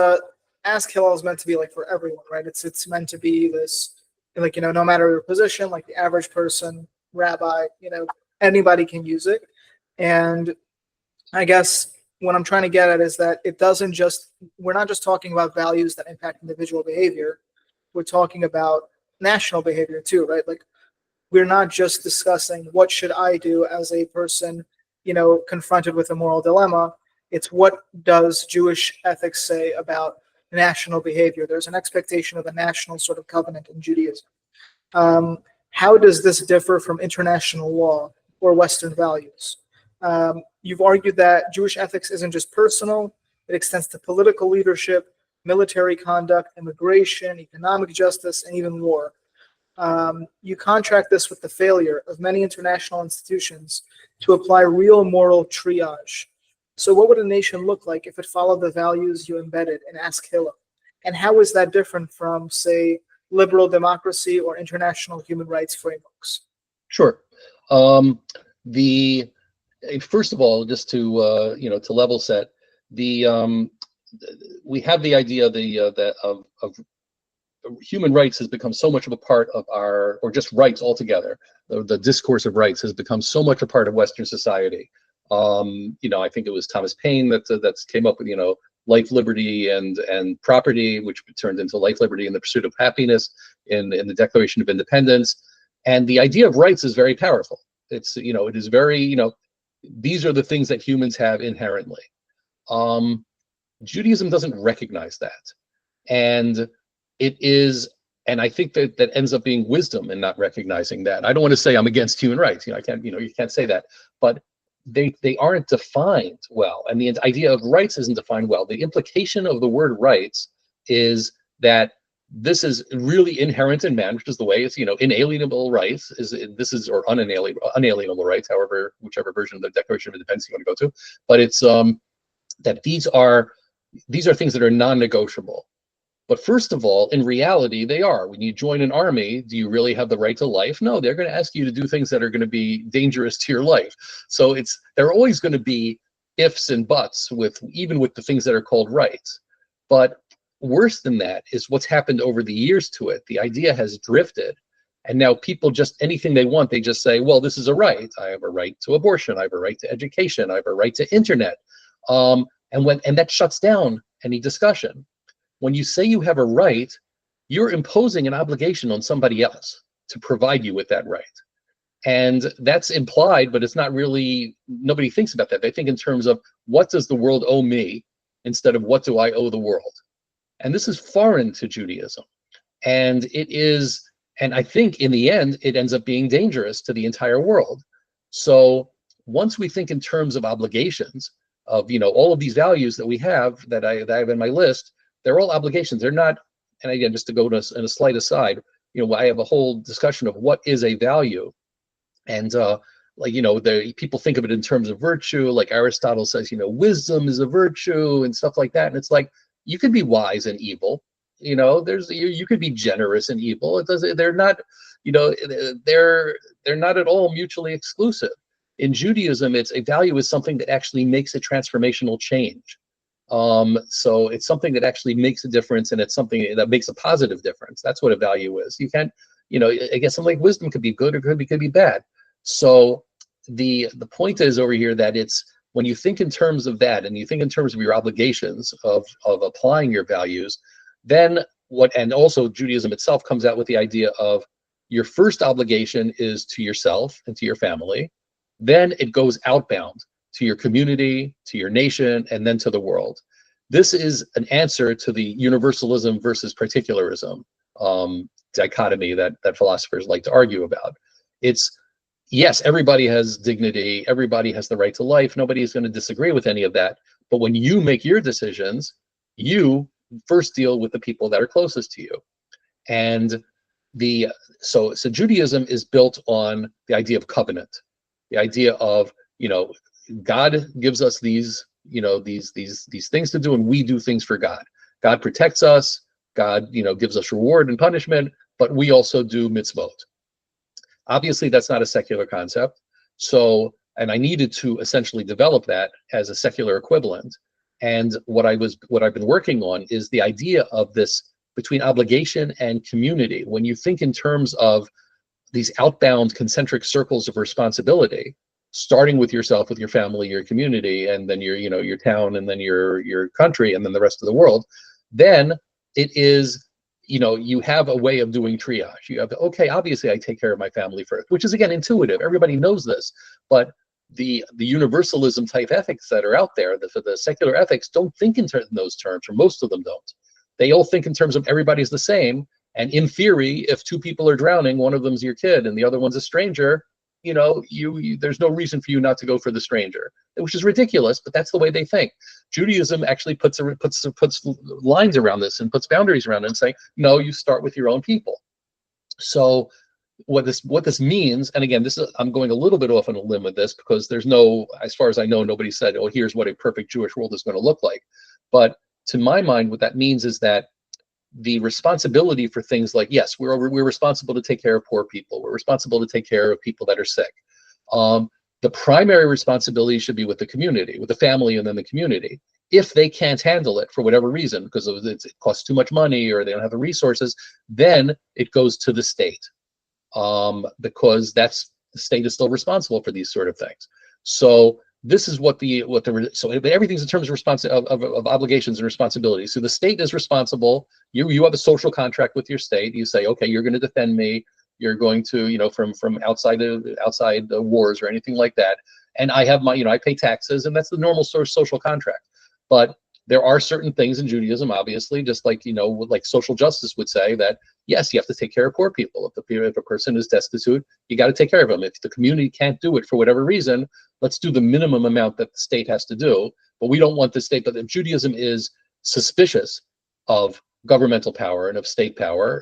Ask Hillel is meant to be like for everyone, right? It's meant to be this, like, no matter your position, like the average person, rabbi, anybody can use it. And I guess what I'm trying to get at is that we're not just talking about values that impact individual behavior. We're talking about national behavior too, right? Like, we're not just discussing what should I do as a person, confronted with a moral dilemma. It's what does Jewish ethics say about national behavior. There's an expectation of a national sort of covenant in Judaism. How does this differ from international law or Western values? You've argued that Jewish ethics isn't just personal, it extends to political leadership, military conduct, immigration, economic justice, and even war. You contract this with the failure of many international institutions to apply real moral triage. So what would a nation look like if it followed the values you embedded in Ask Hillel? And how is that different from, say, liberal democracy or international human rights frameworks? Sure. First of all, just to to level set, we have the idea that of human rights has become so much of a part of or just rights altogether. The discourse of rights has become so much a part of Western society. I think it was Thomas Paine that came up with life, liberty, and property, which turned into life, liberty, and the pursuit of happiness in the Declaration of Independence. And the idea of rights is very powerful. It is very, these are the things that humans have inherently. Judaism doesn't recognize that. And I think that ends up being wisdom in not recognizing that. I don't want to say I'm against human rights. You can't say that, but they aren't defined well. And the idea of rights isn't defined well. The implication of the word rights is that this is really inherent in man, which is the way it's, inalienable rights or unalienable rights, whichever version of the Declaration of Independence you want to go to. But it's that these are things that are non-negotiable. But first of all, in reality, they are. When you join an army, do you really have the right to life? No, they're going to ask you to do things that are going to be dangerous to your life. So there are always going to be ifs and buts even with the things that are called rights. But worse than that is what's happened over the years to it. The idea has drifted. And now people just, anything they want, they just say, well, this is a right. I have a right to abortion. I have a right to education. I have a right to internet. And that shuts down any discussion. When you say you have a right, you're imposing an obligation on somebody else to provide you with that right. And that's implied, but it's not really, nobody thinks about that. They think in terms of, what does the world owe me instead of what do I owe the world? And this is foreign to Judaism. And it is, and I think in the end, it ends up being dangerous to the entire world. So once we think in terms of obligations, of, all of these values that we have, that I have in my list, they're all obligations. They're not, and again, just to go to in a slight aside, I have a whole discussion of what is a value. And the people think of it in terms of virtue, like Aristotle says, wisdom is a virtue and stuff like that. And it's like, you can be wise and evil. You could be generous and evil. They're not, they're not at all mutually exclusive. In Judaism, it's a value is something that actually makes a transformational change. So it's something that actually makes a difference, and it's something that makes a positive difference. That's what a value is. You can't, I guess something like wisdom could be good or could be bad. So the point is over here that it's, when you think in terms of that, and you think in terms of your obligations of applying your values, then and also Judaism itself comes out with the idea of your first obligation is to yourself and to your family. Then it goes outbound to your community, to your nation, and then to the world. This is an answer to the universalism versus particularism dichotomy that philosophers like to argue about. It's, yes, everybody has dignity, everybody has the right to life, nobody is going to disagree with any of that. But when you make your decisions, you first deal with the people that are closest to you. And so Judaism is built on the idea of covenant, the idea of, God gives us these things to do, and we do things for God. God protects us, God, gives us reward and punishment, but we also do mitzvot. Obviously, that's not a secular concept. So, and I needed to essentially develop that as a secular equivalent. And what I've been working on is the idea of this between obligation and community. When you think in terms of these outbound concentric circles of responsibility, starting with yourself, with your family, your community, and then your town, and then your country, and then the rest of the world, then it is, you have a way of doing triage. You have, okay, obviously I take care of my family first, which is, again, intuitive. Everybody knows this, but the universalism type ethics that are out there, the secular ethics, don't think in those terms, or most of them don't. They all think in terms of everybody's the same. And in theory, if two people are drowning, one of them's your kid and the other one's a stranger, there's no reason for you not to go for the stranger, which is ridiculous, but that's the way they think. Judaism actually puts lines around this and puts boundaries around it and saying, no, you start with your own people. So what this means, and again, I'm going a little bit off on a limb with this, because there's no, as far as I know, nobody said, oh, here's what a perfect Jewish world is going to look like. But to my mind, what that means is that the responsibility for things like, yes, we're responsible to take care of poor people. We're responsible to take care of people that are sick. The primary responsibility should be with the community, with the family, and then the community. If they can't handle it for whatever reason, because it costs too much money or they don't have the resources, then it goes to the state, because the state is still responsible for these sort of things. So this is so everything's in terms of obligations and responsibilities. So the state is responsible. You have a social contract with your state. You say, okay, you're going to defend me. You're going to, from outside the wars or anything like that. And I have I pay taxes, and that's the normal sort of social contract. But there are certain things in Judaism, obviously, just like, like social justice would say, that yes, you have to take care of poor people. If a person is destitute, you got to take care of them. If the community can't do it for whatever reason, let's do the minimum amount that the state has to do. But we don't want the state. But if Judaism is suspicious of governmental power and of state power.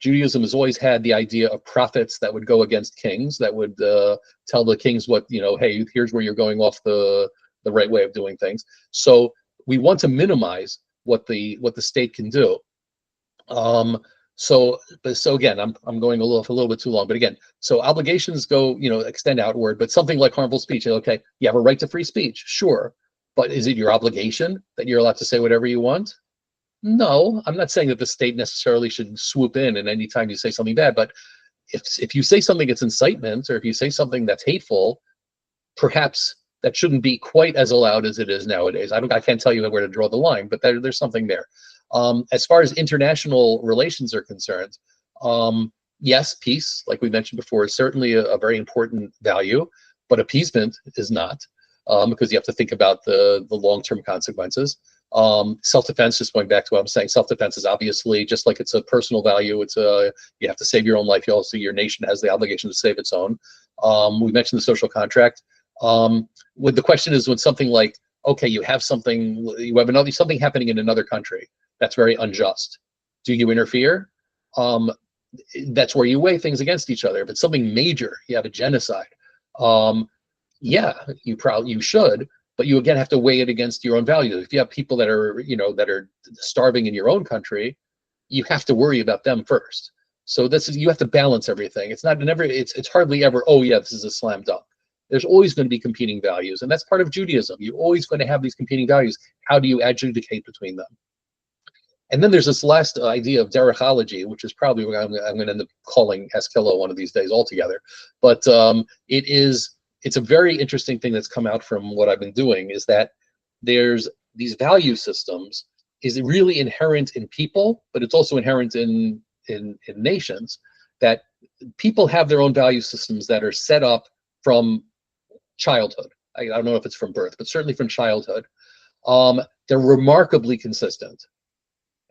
Judaism has always had the idea of prophets that would go against kings, that would tell the kings what, hey, here's where you're going off the right way of doing things. So we want to minimize what the state can do. So again, I'm going a little bit too long, but again, so obligations go, extend outward, but something like harmful speech, okay, you have a right to free speech, sure, but is it your obligation that you're allowed to say whatever you want? No, I'm not saying that the state necessarily should swoop in and any time you say something bad, but if you say something that's incitement, or if you say something that's hateful, perhaps that shouldn't be quite as allowed as it is nowadays. I can't tell you where to draw the line, but there's something there. As far as international relations are concerned, yes, peace, like we mentioned before, is certainly a very important value, but appeasement is not, because you have to think about the long-term consequences. Self-defense, just going back to what I'm saying, self-defense is obviously, just like it's a personal value, you have to save your own life. You also, your nation has the obligation to save its own. We mentioned the social contract. The question is, when something like, okay, you have something happening in another country that's very unjust, do you interfere? That's where you weigh things against each other. If it's something major, you have a genocide, yeah, you should, but you again have to weigh it against your own values. If you have people that are starving in your own country, you have to worry about them first. So you have to balance everything. It's hardly ever, oh yeah, this is a slam dunk. There's always going to be competing values, and that's part of Judaism. You're always going to have these competing values. How do you adjudicate between them? And then there's this last idea of derechology, which is probably what I'm going to end up calling Eskilo one of these days altogether. But it's a very interesting thing that's come out from what I've been doing, is that there's these value systems is really inherent in people, but it's also inherent in nations, that people have their own value systems that are set up from childhood. I don't know if it's from birth, but certainly from childhood. They're remarkably consistent.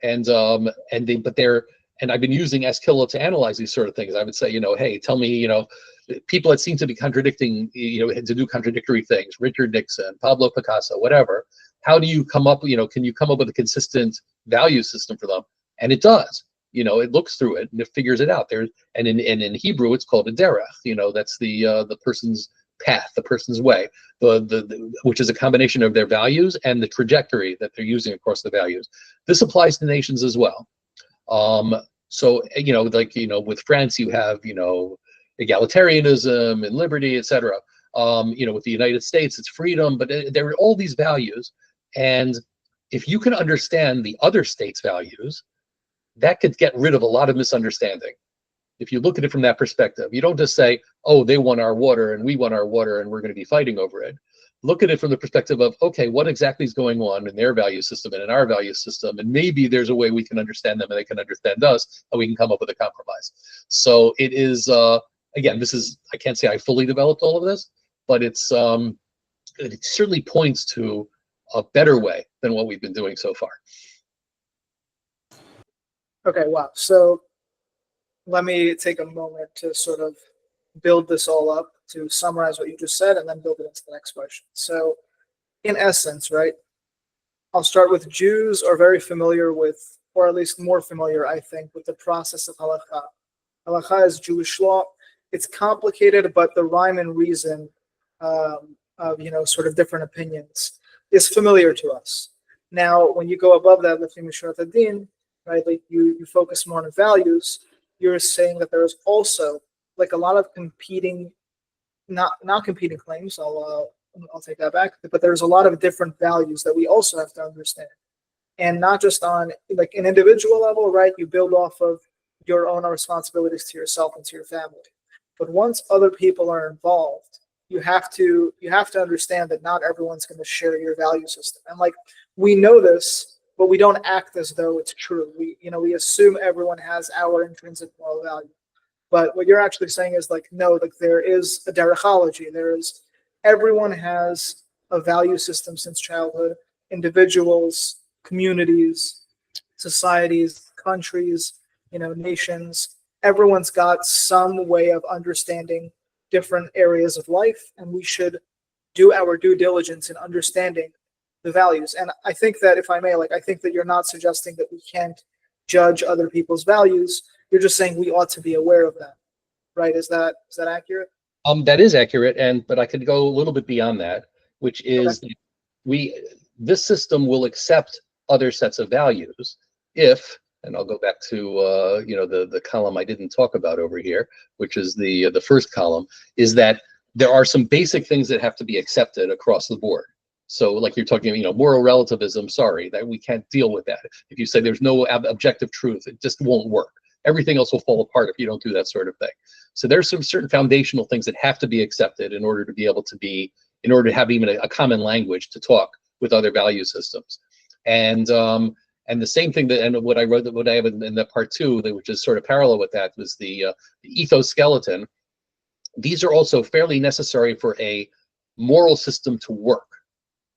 And I've been using Eskilo to analyze these sort of things. I would say, hey, tell me, people that seem to be contradicting, to do contradictory things, Richard Nixon, Pablo Picasso, whatever. How do you come up, can you come up with a consistent value system for them? And it does. It looks through it and it figures it out. And in Hebrew, it's called a derech. That's the person's path, the person's way, which is a combination of their values and the trajectory that they're using across the values. This applies to nations as well. So with France, you have egalitarianism and liberty, etc. With the United States, it's freedom, but there are all these values, and if you can understand the other states' values, that could get rid of a lot of misunderstanding. If you look at it from that perspective, you don't just say, oh, they want our water and we want our water and we're going to be fighting over it. Look at it from the perspective of, okay, what exactly is going on in their value system and in our value system, and maybe there's a way we can understand them and they can understand us, and we can come up with a compromise. So it is, again, I can't say I fully developed all of this, but it certainly points to a better way than what we've been doing so far. Okay, wow. So let me take a moment to sort of build this all up, to summarize what you just said, and then build it into the next question. So in essence, right, I'll start with Jews are very familiar with, or at least more familiar, I think, with the process of halakha. Halakha is Jewish law. It's complicated, but the rhyme and reason of, sort of different opinions is familiar to us. Now, when you go above that, lifting Mishnat Adin, right, like you focus more on values, you're saying that there's also like a lot of competing, not competing claims. I'll take that back. But there's a lot of different values that we also have to understand, and not just on like an individual level, right? You build off of your own responsibilities to yourself and to your family. But once other people are involved, you have to understand that not everyone's going to share your value system. And like we know this, but we don't act as though it's true. We assume everyone has our intrinsic moral value. But what you're actually saying is like, no, like there is a derechology. Everyone has a value system since childhood. Individuals, communities, societies, countries, nations. Everyone's got some way of understanding different areas of life, and we should do our due diligence in understanding the values. And I think that, if I may, I think that you're not suggesting that we can't judge other people's values. You're just saying we ought to be aware of them, right? Is that accurate? That is accurate, but I could go a little bit beyond that, which is okay. This system will accept other sets of values if, and I'll go back to the column I didn't talk about over here, which is the first column, is that there are some basic things that have to be accepted across the board. So like you're talking, moral relativism, sorry, that we can't deal with that. If you say there's no objective truth, it just won't work. Everything else will fall apart if you don't do that sort of thing. So there's some certain foundational things that have to be accepted in order to be able to in order to have even a common language to talk with other value systems. And the same thing what I have in that part two, which is sort of parallel with that, was the ethos skeleton. These are also fairly necessary for a moral system to work.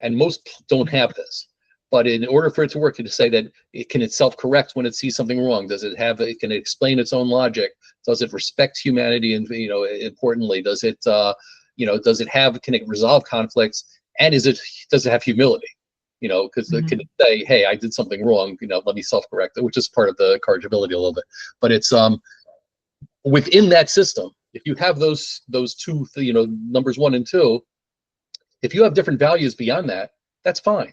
And most don't have this. But in order for it to work, to say that it can itself correct when it sees something wrong, can it explain its own logic? Does it respect humanity? And importantly, can it resolve conflicts? And does it have humility? Because can it say, hey, I did something wrong, let me self-correct it, which is part of the corrigibility a little bit. But it's within that system, if you have those two, numbers 1 and 2, if you have different values beyond that, that's fine,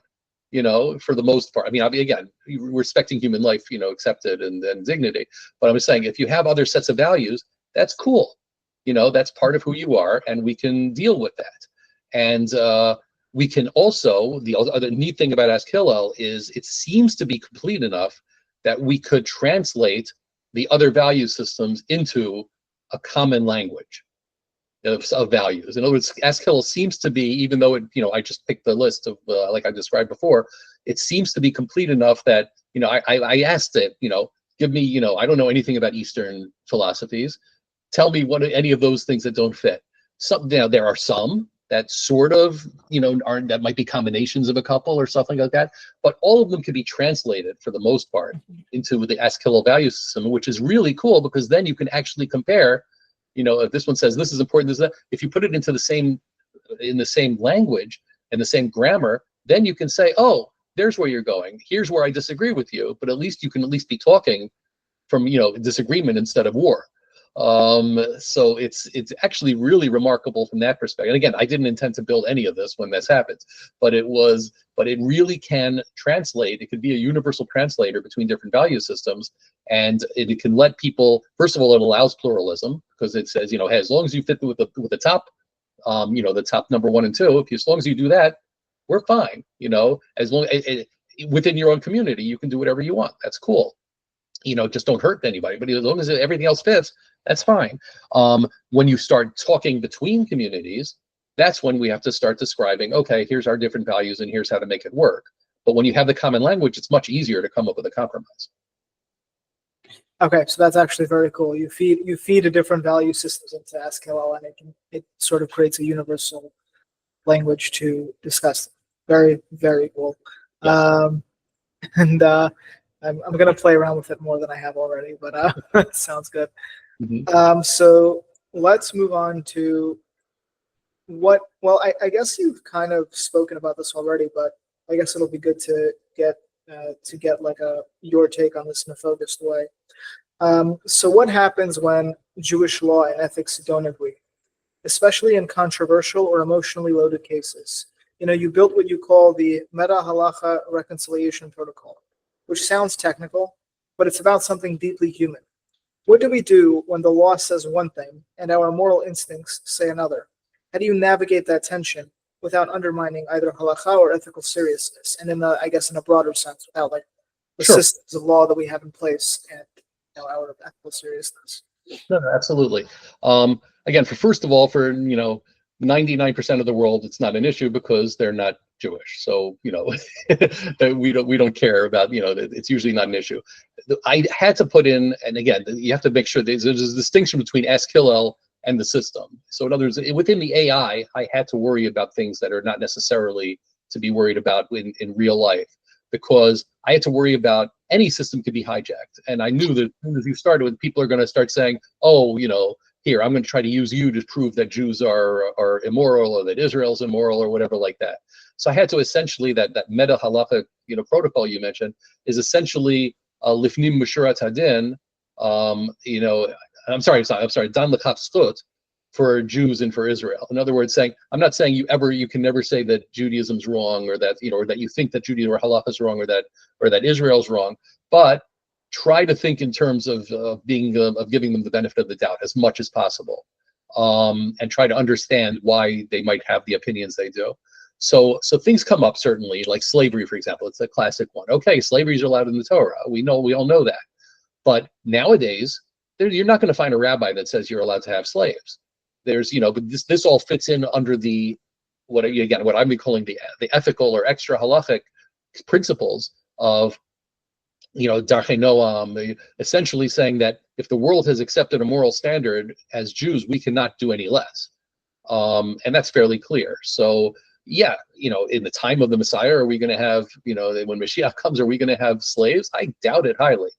for the most part. I mean, again, respecting human life, accepted and dignity. But I'm just saying, if you have other sets of values, that's cool. That's part of who you are, and we can deal with that. And we can also, the other neat thing about Ask Hillel is it seems to be complete enough that we could translate the other value systems into a common language of values. In other words, Ask Hillel seems to be, even though it, I just picked the list of like I described before, it seems to be complete enough that I asked it, give me, I don't know anything about Eastern philosophies. Tell me any of those things that don't fit. There are some that sort of that might be combinations of a couple or something like that, but all of them can be translated for the most part into the Ask Hillel value system, which is really cool because then you can actually compare. If this one says this is important, this is that. If you put it into the same language and the same grammar, then you can say, oh, there's where you're going. Here's where I disagree with you, but at least you can be talking from disagreement instead of war. So it's actually really remarkable from that perspective. And again, I didn't intend to build any of this when this happened, but it really can translate. It could be a universal translator between different value systems, and it can let people. First of all, it allows pluralism because it says, hey, as long as you fit with the top, the top number 1 and 2, as long as you do that, we're fine. As long within your own community, you can do whatever you want. That's cool. Just don't hurt anybody. But as long as everything else fits, that's fine. When you start talking between communities, that's when we have to start describing, okay, here's our different values and here's how to make it work. But when you have the common language, it's much easier to come up with a compromise. Okay, so that's actually very cool. You feed a different value systems into Ask Hillel, and it sort of creates a universal language to discuss. Very, very cool. Yeah. I'm going to play around with it more than I have already, but it sounds good. Mm-hmm. So let's move on to I guess you've kind of spoken about this already, but I guess it'll be good to get like your take on this in a focused way. So what happens when Jewish law and ethics don't agree, especially in controversial or emotionally loaded cases? You built what you call the Meta Halacha Reconciliation Protocol, which sounds technical, but it's about something deeply human. What do we do when the law says one thing and our moral instincts say another? How do you navigate that tension without undermining either halakha or ethical seriousness, and in a broader sense, without like the Sure. systems of law that we have in place and our ethical seriousness? No, absolutely. Again, first of all, for 99% of the world, it's not an issue because they're not Jewish. So we don't care about it's usually not an issue. I had to put in, and again, you have to make sure there's a distinction between Ask Hillel and the system. So in other words, within the AI, I had to worry about things that are not necessarily to be worried about in real life, because I had to worry about any system could be hijacked. And I knew that as soon as you started with, people are going to start saying, oh, here, I'm going to try to use you to prove that Jews are immoral, or that Israel's immoral, or whatever like that. So I had to essentially, that meta halacha protocol you mentioned is essentially lifnim mushurat hadin. I'm sorry, dan l'chaf zchut for Jews and for Israel. In other words, saying, I'm not saying you can never say that Judaism's wrong, or that or that you think that Judaism or halacha is wrong, or that Israel's wrong, but try to think in terms of giving them the benefit of the doubt as much as possible, and try to understand why they might have the opinions they do. So things come up, certainly, like slavery, for example. It's a classic one. Okay, slavery is allowed in the Torah. We all know that. But nowadays, you're not going to find a rabbi that says you're allowed to have slaves. But this all fits in under the what I've been calling the ethical or extra halachic principles of Darchei Noam, essentially saying that if the world has accepted a moral standard, as Jews, we cannot do any less. And that's fairly clear. So, yeah, in the time of the Messiah, are we going to have, when Mashiach comes, are we going to have slaves? I doubt it highly.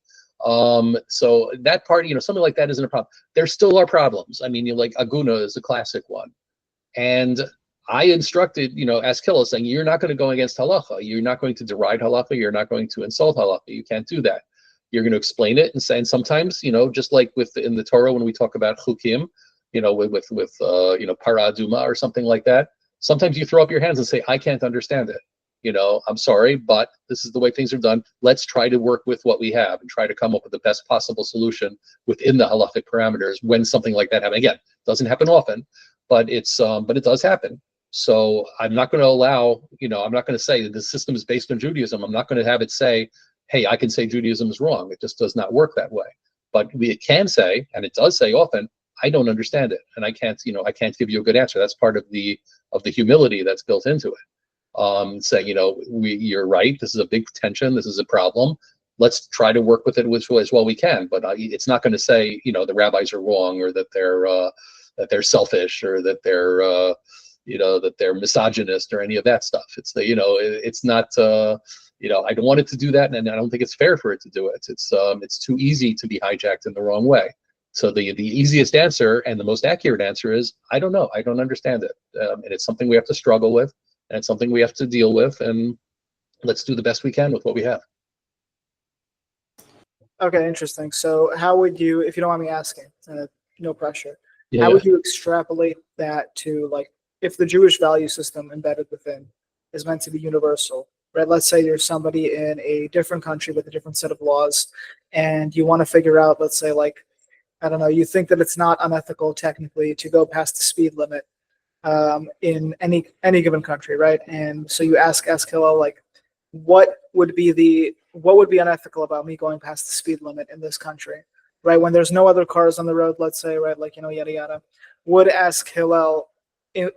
So that part, something like that isn't a problem. There still are problems. I mean, like Aguna is a classic one. And I instructed, asked Hillel, saying, you're not going to go against halacha. You're not going to deride halacha. You're not going to insult halacha. You can't do that. You're going to explain it and say, and sometimes, just like in the Torah, when we talk about chukim, with para aduma or something like that, sometimes you throw up your hands and say, I can't understand it. I'm sorry, but this is the way things are done. Let's try to work with what we have and try to come up with the best possible solution within the halachic parameters when something like that happens. Again, it doesn't happen often, but it does happen. So I'm not going to allow, I'm not going to say that the system is based on Judaism. I'm not going to have it say, hey, I can say Judaism is wrong. It just does not work that way. But it can say, and it does say often, I don't understand it, and I can't give you a good answer. That's part of the humility that's built into it. Saying, you're right. This is a big tension. This is a problem. Let's try to work with it as well we can. But it's not going to say, the rabbis are wrong, or that they're selfish, or that they're misogynist, or any of that stuff. It's it's not. I don't want it to do that, and I don't think it's fair for it to do it. It's too easy to be hijacked in the wrong way. So the easiest answer and the most accurate answer is, I don't know. I don't understand it. And it's something we have to struggle with, and it's something we have to deal with, and let's do the best we can with what we have. Okay, interesting. So how would you, if you don't mind me asking, no pressure, Yeah. how would you extrapolate that to, like, if the Jewish value system embedded within is meant to be universal, right? Let's say you're somebody in a different country with a different set of laws, and you want to figure out, let's say, like, I don't know, you think that it's not unethical technically to go past the speed limit in any given country, right? And so you ask Hillel, like, what would be unethical about me going past the speed limit in this country, right? When there's no other cars on the road, let's say, right, like, yada yada. Would ask Hillel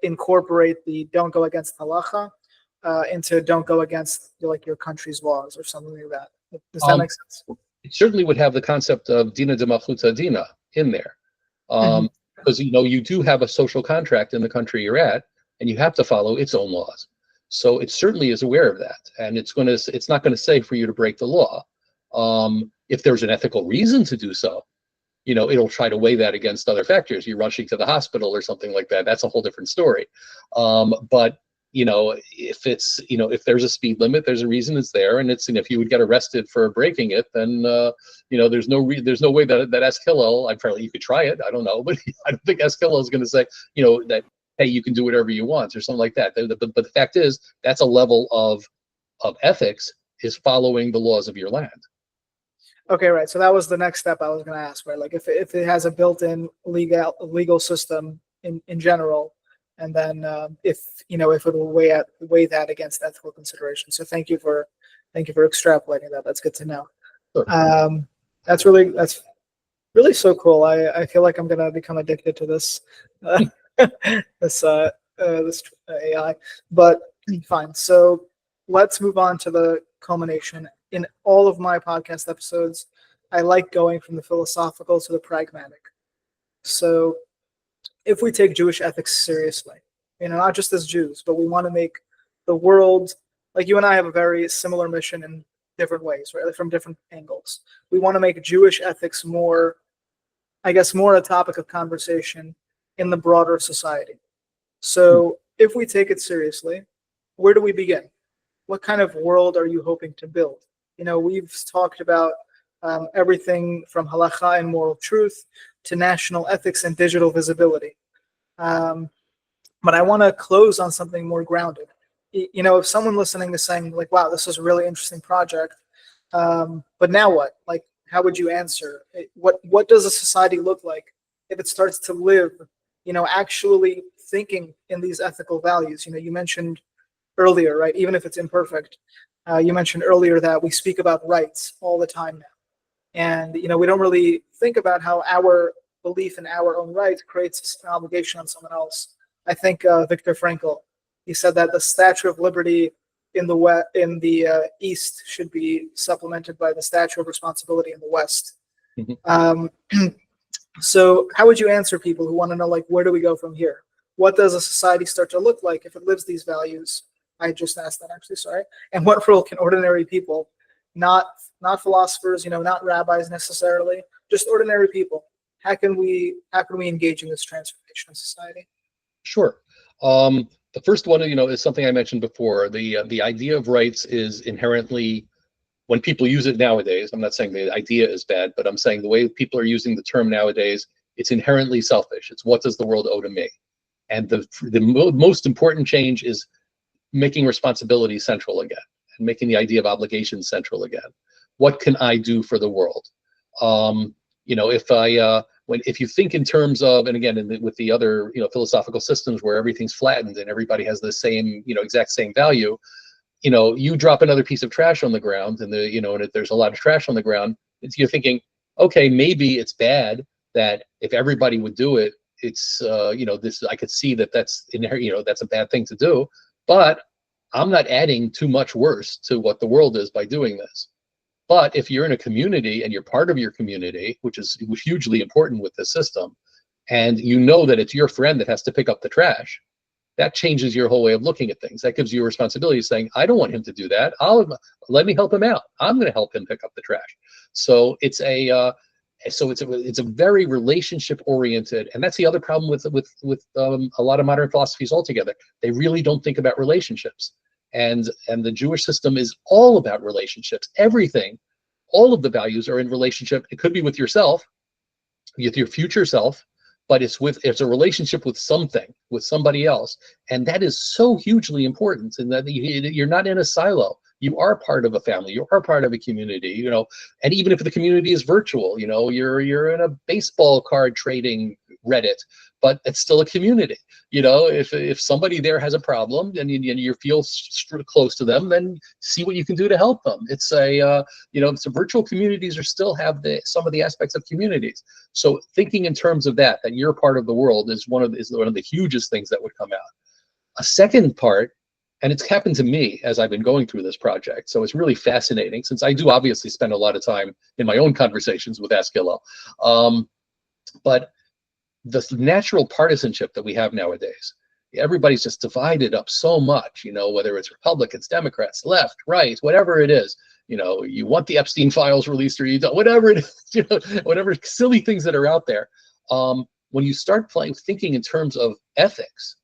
incorporate the don't go against halacha into don't go against your country's laws or something like that. Does that make sense? It certainly would have the concept of dina de malchuta dina in there, because you do have a social contract in the country you're at, and you have to follow its own laws. So it certainly is aware of that, and it's not going to say for you to break the law. If there's an ethical reason to do so, it'll try to weigh that against other factors. You're rushing to the hospital or something like that. That's a whole different story. But if there's a speed limit, there's a reason it's there, and if you would get arrested for breaking it, then there's no way that Ask Hillel, you could try it, I don't know, but I don't think Ask Hillel is going to say that, hey, you can do whatever you want or something like that. But the fact is, that's a level of ethics, is following the laws of your land. Okay, right. So that was the next step I was going to ask, right? Like, if it has a built-in legal system in general, and then if it will weigh that against ethical considerations. So thank you for extrapolating that. That's good to know. Sure. That's really so cool. I feel like I'm gonna become addicted to this this AI. But fine. So let's move on to the culmination. In all of my podcast episodes, I like going from the philosophical to the pragmatic. So if we take Jewish ethics seriously, not just as Jews, but we want to make the world, like, you and I have a very similar mission in different ways, right? From different angles. We want to make Jewish ethics more a topic of conversation in the broader society. So if we take it seriously, where do we begin? What kind of world are you hoping to build? We've talked about everything from halacha and moral truth to national ethics and digital visibility. But I want to close on something more grounded. If someone listening is saying, like, wow, this is a really interesting project, but now what? Like, how would you answer? What does a society look like if it starts to live, actually thinking in these ethical values? You mentioned earlier, right? Even if it's imperfect. You mentioned earlier that we speak about rights all the time now. And, we don't really think about how our belief in our own rights creates an obligation on someone else. I think Viktor Frankl, he said that the Statue of Liberty in the East should be supplemented by the Statue of Responsibility in the West. So how would you answer people who want to know, like, where do we go from here? What does a society start to look like if it lives these values? I just asked that, actually, sorry. And what role can ordinary people, not philosophers, not rabbis necessarily, just ordinary people, how can we engage in this transformation of society? Sure. The first one, is something I mentioned before. The idea of rights is inherently, when people use it nowadays, I'm not saying the idea is bad, but I'm saying the way people are using the term nowadays, it's inherently selfish. It's what does the world owe to me? And the most important change is making responsibility central again, and making the idea of obligation central again. What can I do for the world? If you think in terms of, and again, with the other, philosophical systems where everything's flattened and everybody has the same, exact same value, you drop another piece of trash on the ground, and and if there's a lot of trash on the ground, you're thinking, okay, maybe it's bad that if everybody would do it, it's this, I could see that that's that's a bad thing to do, but I'm not adding too much worse to what the world is by doing this. But if you're in a community and you're part of your community, which is hugely important with this system, and that it's your friend that has to pick up the trash, that changes your whole way of looking at things. That gives you a responsibility, saying, I don't want him to do that. Let me help him out. I'm going to help him pick up the trash. So it's a very relationship oriented, and that's the other problem with a lot of modern philosophies altogether. They really don't think about relationships, and the Jewish system is all about relationships. Everything, all of the values are in relationship. It could be with yourself, with your future self, but it's a relationship with something, with somebody else, and that is so hugely important. And that you're not in a silo. You are part of a family. You are part of a community. And even if the community is virtual, you're in a baseball card trading Reddit, but it's still a community. If somebody there has a problem and you feel close to them, then see what you can do to help them. It's so virtual communities still have some of the aspects of communities. So thinking in terms of that you're part of the world is one of the hugest things that would come out. A second part, and it's happened to me as I've been going through this project, so it's really fascinating, since I do obviously spend a lot of time in my own conversations with Ask Hillel. But the natural partisanship that we have nowadays, everybody's just divided up so much, whether it's Republicans, Democrats, left, right, whatever it is, you want the Epstein files released or you don't, whatever it is, whatever silly things that are out there. When you start thinking in terms of ethics,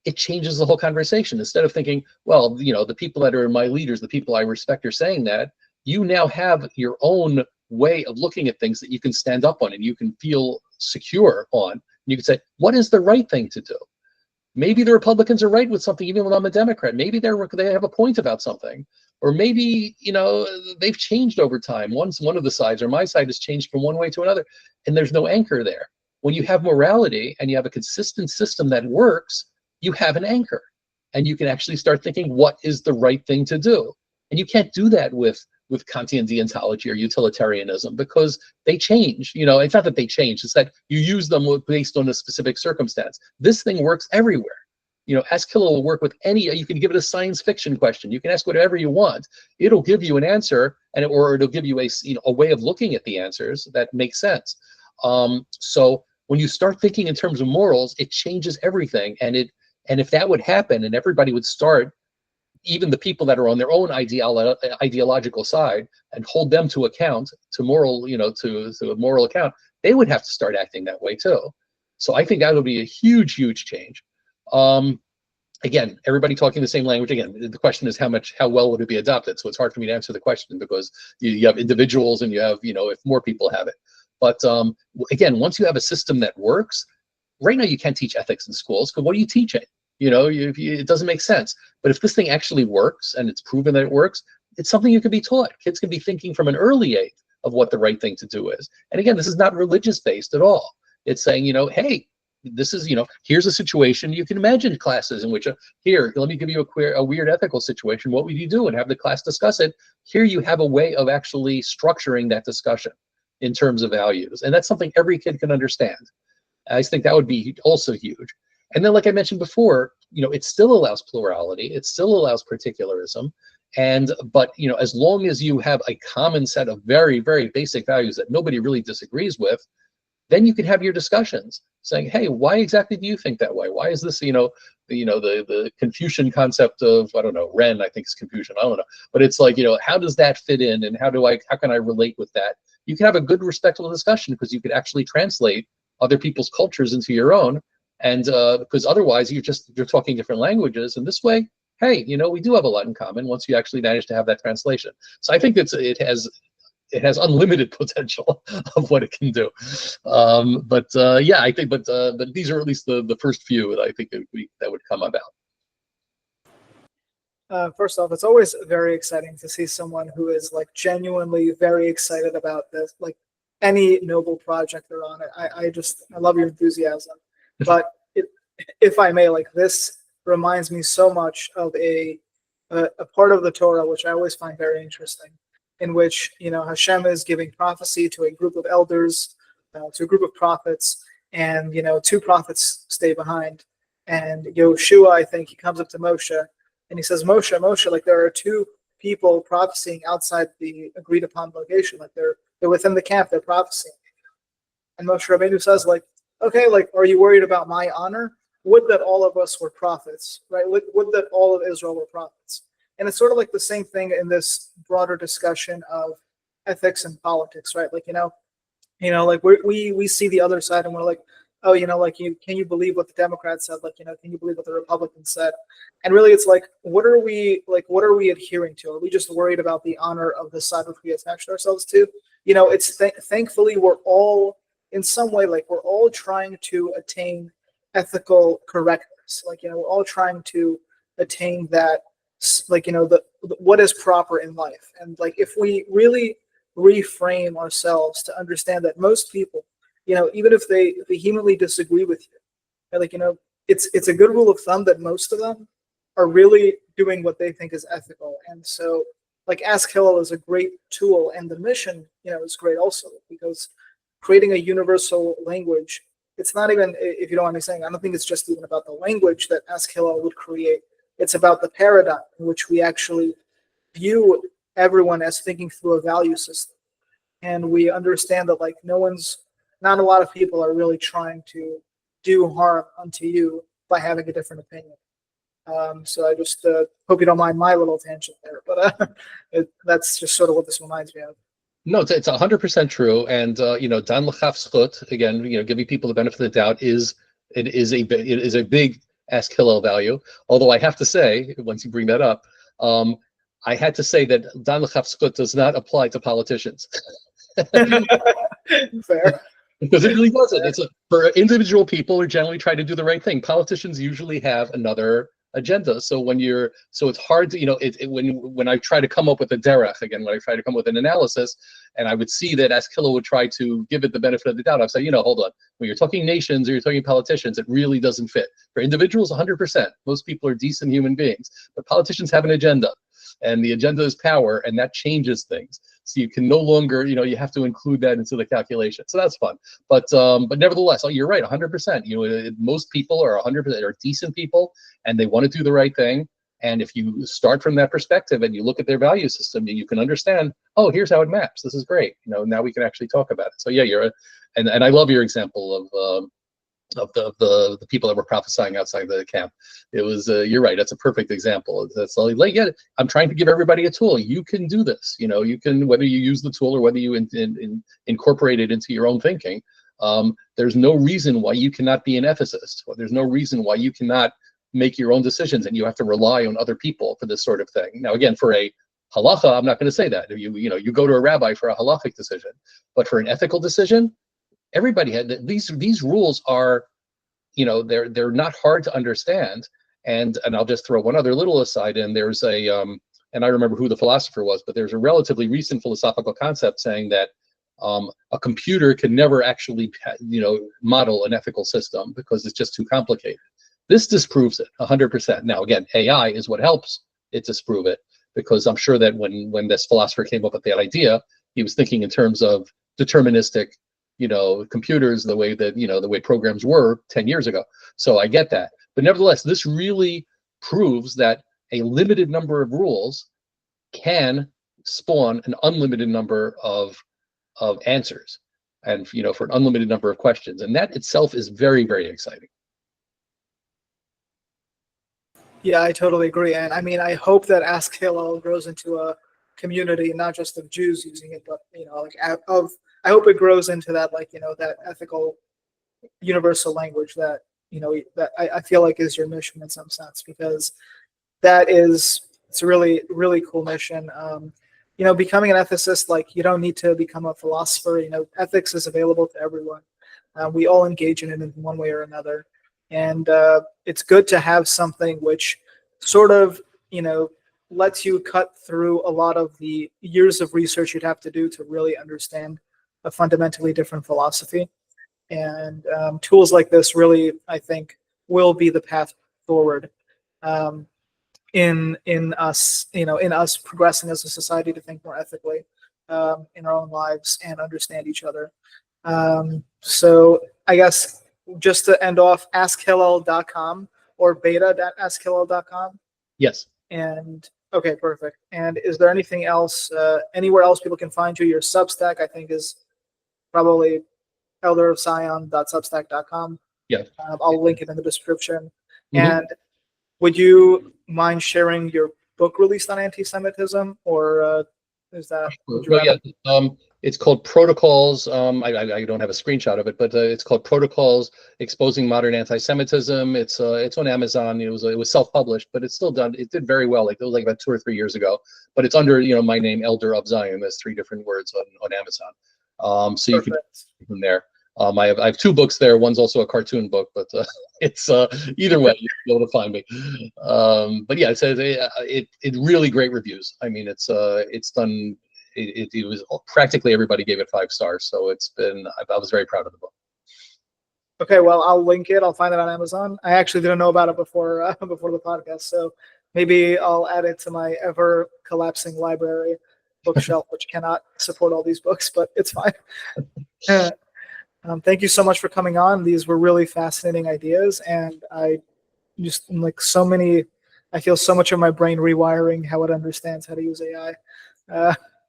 it changes the whole conversation. Instead of thinking, well, the people that are my leaders, the people I respect are saying that, you now have your own way of looking at things that you can stand up on and you can feel secure on. And you can say, what is the right thing to do? Maybe the Republicans are right with something, even when I'm a Democrat. Maybe they have a point about something. Or maybe, they've changed over time. Once one of the sides or my side has changed from one way to another, and there's no anchor there. When you have morality and you have a consistent system that works, you have an anchor, and you can actually start thinking, what is the right thing to do? And you can't do that with Kantian deontology or utilitarianism, because they change. It's not that they change, it's that you use them based on a specific circumstance. This thing works everywhere. Ask Hillel will work with you can give it a science fiction question. You can ask whatever you want. It'll give you an answer, or it'll give you a way of looking at the answers that makes sense. So when you start thinking in terms of morals, it changes everything. And if that would happen and everybody would start, even the people that are on their own ideological side, and hold them to account, to a moral account, they would have to start acting that way too. So I think that would be a huge, huge change. Again, everybody talking the same language. Again, the question is how well would it be adopted? So it's hard for me to answer the question, because you have individuals and you have, if more people have it. But again, once you have a system that works, right now you can't teach ethics in schools, because what are you teaching? It doesn't make sense. But if this thing actually works and it's proven that it works, it's something you can be taught. Kids can be thinking from an early age of what the right thing to do is. And again, this is not religious based at all. It's saying, hey, this is, here's a situation. You can imagine classes in which, here, let me give you a weird ethical situation. What would you do? And have the class discuss it. Here you have a way of actually structuring that discussion in terms of values. And that's something every kid can understand. I think that would be also huge. And then, like I mentioned before, it still allows plurality. It still allows particularism. But as long as you have a common set of very, very basic values that nobody really disagrees with, then you can have your discussions saying, hey, why exactly do you think that way? Why is this, the Confucian concept of, I don't know, Ren, I think is Confucian, I don't know. But it's like, how does that fit in, and how can I relate with that? You can have a good, respectful discussion because you could actually translate other people's cultures into your own. And because otherwise you're talking different languages. And this way, hey, we do have a lot in common once you actually manage to have that translation. So I think it has unlimited potential of what it can do. Yeah, I think, but these are at least the first few that I think that would come about. First off, it's always very exciting to see someone who is like genuinely very excited about this, like any noble project they're on. I love your enthusiasm. But if I may, like, this reminds me so much of a part of the Torah, which I always find very interesting, in which, Hashem is giving prophecy to a group of elders, to a group of prophets, and, 2 prophets stay behind. And Yoshua, I think, he comes up to Moshe, and he says, Moshe, like, there are 2 people prophesying outside the agreed upon location. Like, they're within the camp, they're prophesying. And Moshe Rabbeinu says, like, okay, like, are you worried about my honor? Would that all of us were prophets, right? Would that all of Israel were prophets? And it's sort of like the same thing in this broader discussion of ethics and politics, right? Like, like we see the other side and we're like, oh, like, can you believe what the Democrats said? Like, can you believe what the Republicans said? And really, it's like, what are we adhering to? Are we just worried about the honor of the side which we attached ourselves to? It's thankfully we're all, in some way, like, we're all trying to attain ethical correctness. Like, we're all trying to attain that, like, what is proper in life. And, like, if we really reframe ourselves to understand that most people, even if they vehemently disagree with you, like, it's a good rule of thumb that most of them are really doing what they think is ethical. And so, like, Ask Hillel is a great tool, and the mission, is great also, because creating a universal language, it's not even, if you don't mind me saying, I don't think it's just even about the language that Ask Hillel would create. It's about the paradigm in which we actually view everyone as thinking through a value system. And we understand that, like, not a lot of people are really trying to do harm unto you by having a different opinion. So I just hope you don't mind my little tangent there, but that's just sort of what this reminds me of. No, it's 100% true, and Dan l'chaf zchut, again, giving people the benefit of the doubt is a big Ask Hillel value. Although I have to say, once you bring that up, I had to say that Dan l'chaf zchut does not apply to politicians. Fair. Because it really doesn't. It's for individual people who generally try to do the right thing. Politicians usually have another agenda. So it's hard to, when I try to come up with a derech, again, when I try to come up with an analysis, and I would see that Ask Hillel would try to give it the benefit of the doubt, I'd say, hold on, when you're talking nations or you're talking politicians, it really doesn't fit. For individuals, 100%. Most people are decent human beings, but politicians have an agenda, and the agenda is power, and that changes things. So you can no longer, you have to include that into the calculation. So that's fun. But nevertheless, you're right, 100%. Most people are 100% are decent people, and they want to do the right thing. And if you start from that perspective and you look at their value system, you can understand, oh, here's how it maps. This is great. Now we can actually talk about it. So yeah, and I love your example of the people that were prophesying outside the camp. It was you're right, that's a perfect example. That's like, yeah, I'm trying to give everybody a tool. You can do this. You can, whether you use the tool or whether you incorporate it into your own thinking. There's no reason why you cannot be an ethicist. There's no reason why you cannot make your own decisions and you have to rely on other people for this sort of thing. Now, again, for a halacha, I'm not going to say that. You go to a rabbi for a halachic decision, but for an ethical decision, everybody had these rules are, they're not hard to understand. And I'll just throw one other little aside in. There's and I remember who the philosopher was, but there's a relatively recent philosophical concept saying that A computer can never actually, model an ethical system because it's just too complicated. This disproves it 100%. Now, again, AI is what helps it disprove it, because I'm sure that when this philosopher came up with that idea, he was thinking in terms of deterministic, computers, the way that, the way programs were 10 years ago. So I get that. But nevertheless, this really proves that a limited number of rules can spawn an unlimited number of answers, and for an unlimited number of questions, and that itself is very, very exciting. Yeah, I totally agree. And I mean, I hope that Ask Hillel grows into a community, not just of Jews using it, but, I hope it grows into that, that ethical universal language that, that I feel like is your mission in some sense, because it's a really, really cool mission. Becoming an ethicist, you don't need to become a philosopher. Ethics is available to everyone. We all engage in it in one way or another. And it's good to have something which sort of, lets you cut through a lot of the years of research you'd have to do to really understand a fundamentally different philosophy. And tools like this really, I think, will be the path forward in us progressing as a society to think more ethically in our own lives and understand each other. So I guess just to end off, askhillel.com or beta.askhillel.com. Yes. And okay, perfect. And is there anything else, anywhere else people can find you? Your Substack, I think, is probably elderofzion.substack.com. Yeah. I'll link it in the description. Mm-hmm. And would you mind sharing your book released on anti-Semitism, or is that? Well, yeah. It's called Protocols. I don't have a screenshot of it, but it's called Protocols Exposing Modern Anti-Semitism. It's on Amazon. It was self-published, but it's still done. It did very well. It was about 2 or 3 years ago. But it's under my name, Elder of Zion. There's 3 different words on Amazon. So you can from there. I have 2 books there. One's also a cartoon book, but it's either way you'll be able to find me. But yeah, it really great reviews. I mean, it's done. It was practically everybody gave it 5 stars. So I was very proud of the book. Okay, well, I'll link it. I'll find it on Amazon. I actually didn't know about it before the podcast, so maybe I'll add it to my ever collapsing library bookshelf, which cannot support all these books, but it's fine. Thank you so much for coming on. These were really fascinating ideas, and I just I feel so much of my brain rewiring how it understands how to use AI.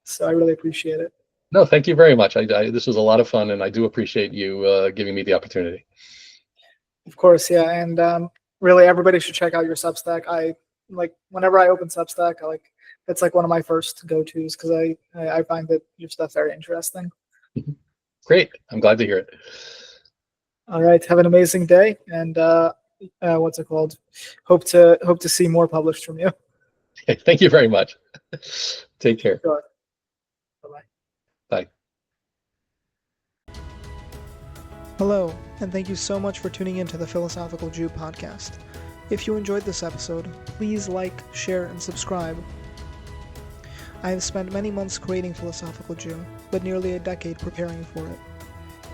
So I really appreciate it. No, thank you very much. This was a lot of fun, and I do appreciate you giving me the opportunity. Of course, yeah, and really, everybody should check out your Substack. Whenever I open Substack, it's one of my first go-tos, because I find that your stuff very interesting. Great, I'm glad to hear it. All right, have an amazing day, and what's it called? Hope to see more published from you. Okay, thank you very much. Take care. Sure. Bye-bye. Bye. Hello, and thank you so much for tuning in to the Philosophical Jew podcast. If you enjoyed this episode, please like, share, and subscribe. I have spent many months creating Philosophical Jew, but nearly a decade preparing for it.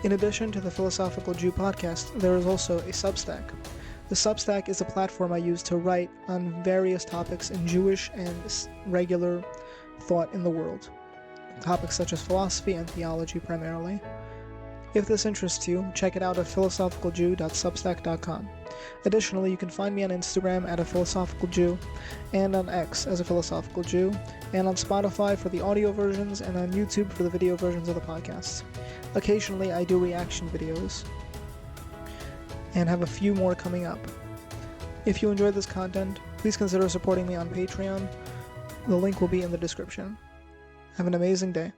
In addition to the Philosophical Jew podcast, there is also a Substack. The Substack is a platform I use to write on various topics in Jewish and regular thought in the world. Topics such as philosophy and theology primarily. If this interests you, check it out at philosophicaljew.substack.com. Additionally, you can find me on Instagram at @aphilosophical_Jew, and on X as @aphilosophical_Jew, and on Spotify for the audio versions, and on YouTube for the video versions of the podcasts. Occasionally, I do reaction videos, and have a few more coming up. If you enjoyed this content, please consider supporting me on Patreon. The link will be in the description. Have an amazing day.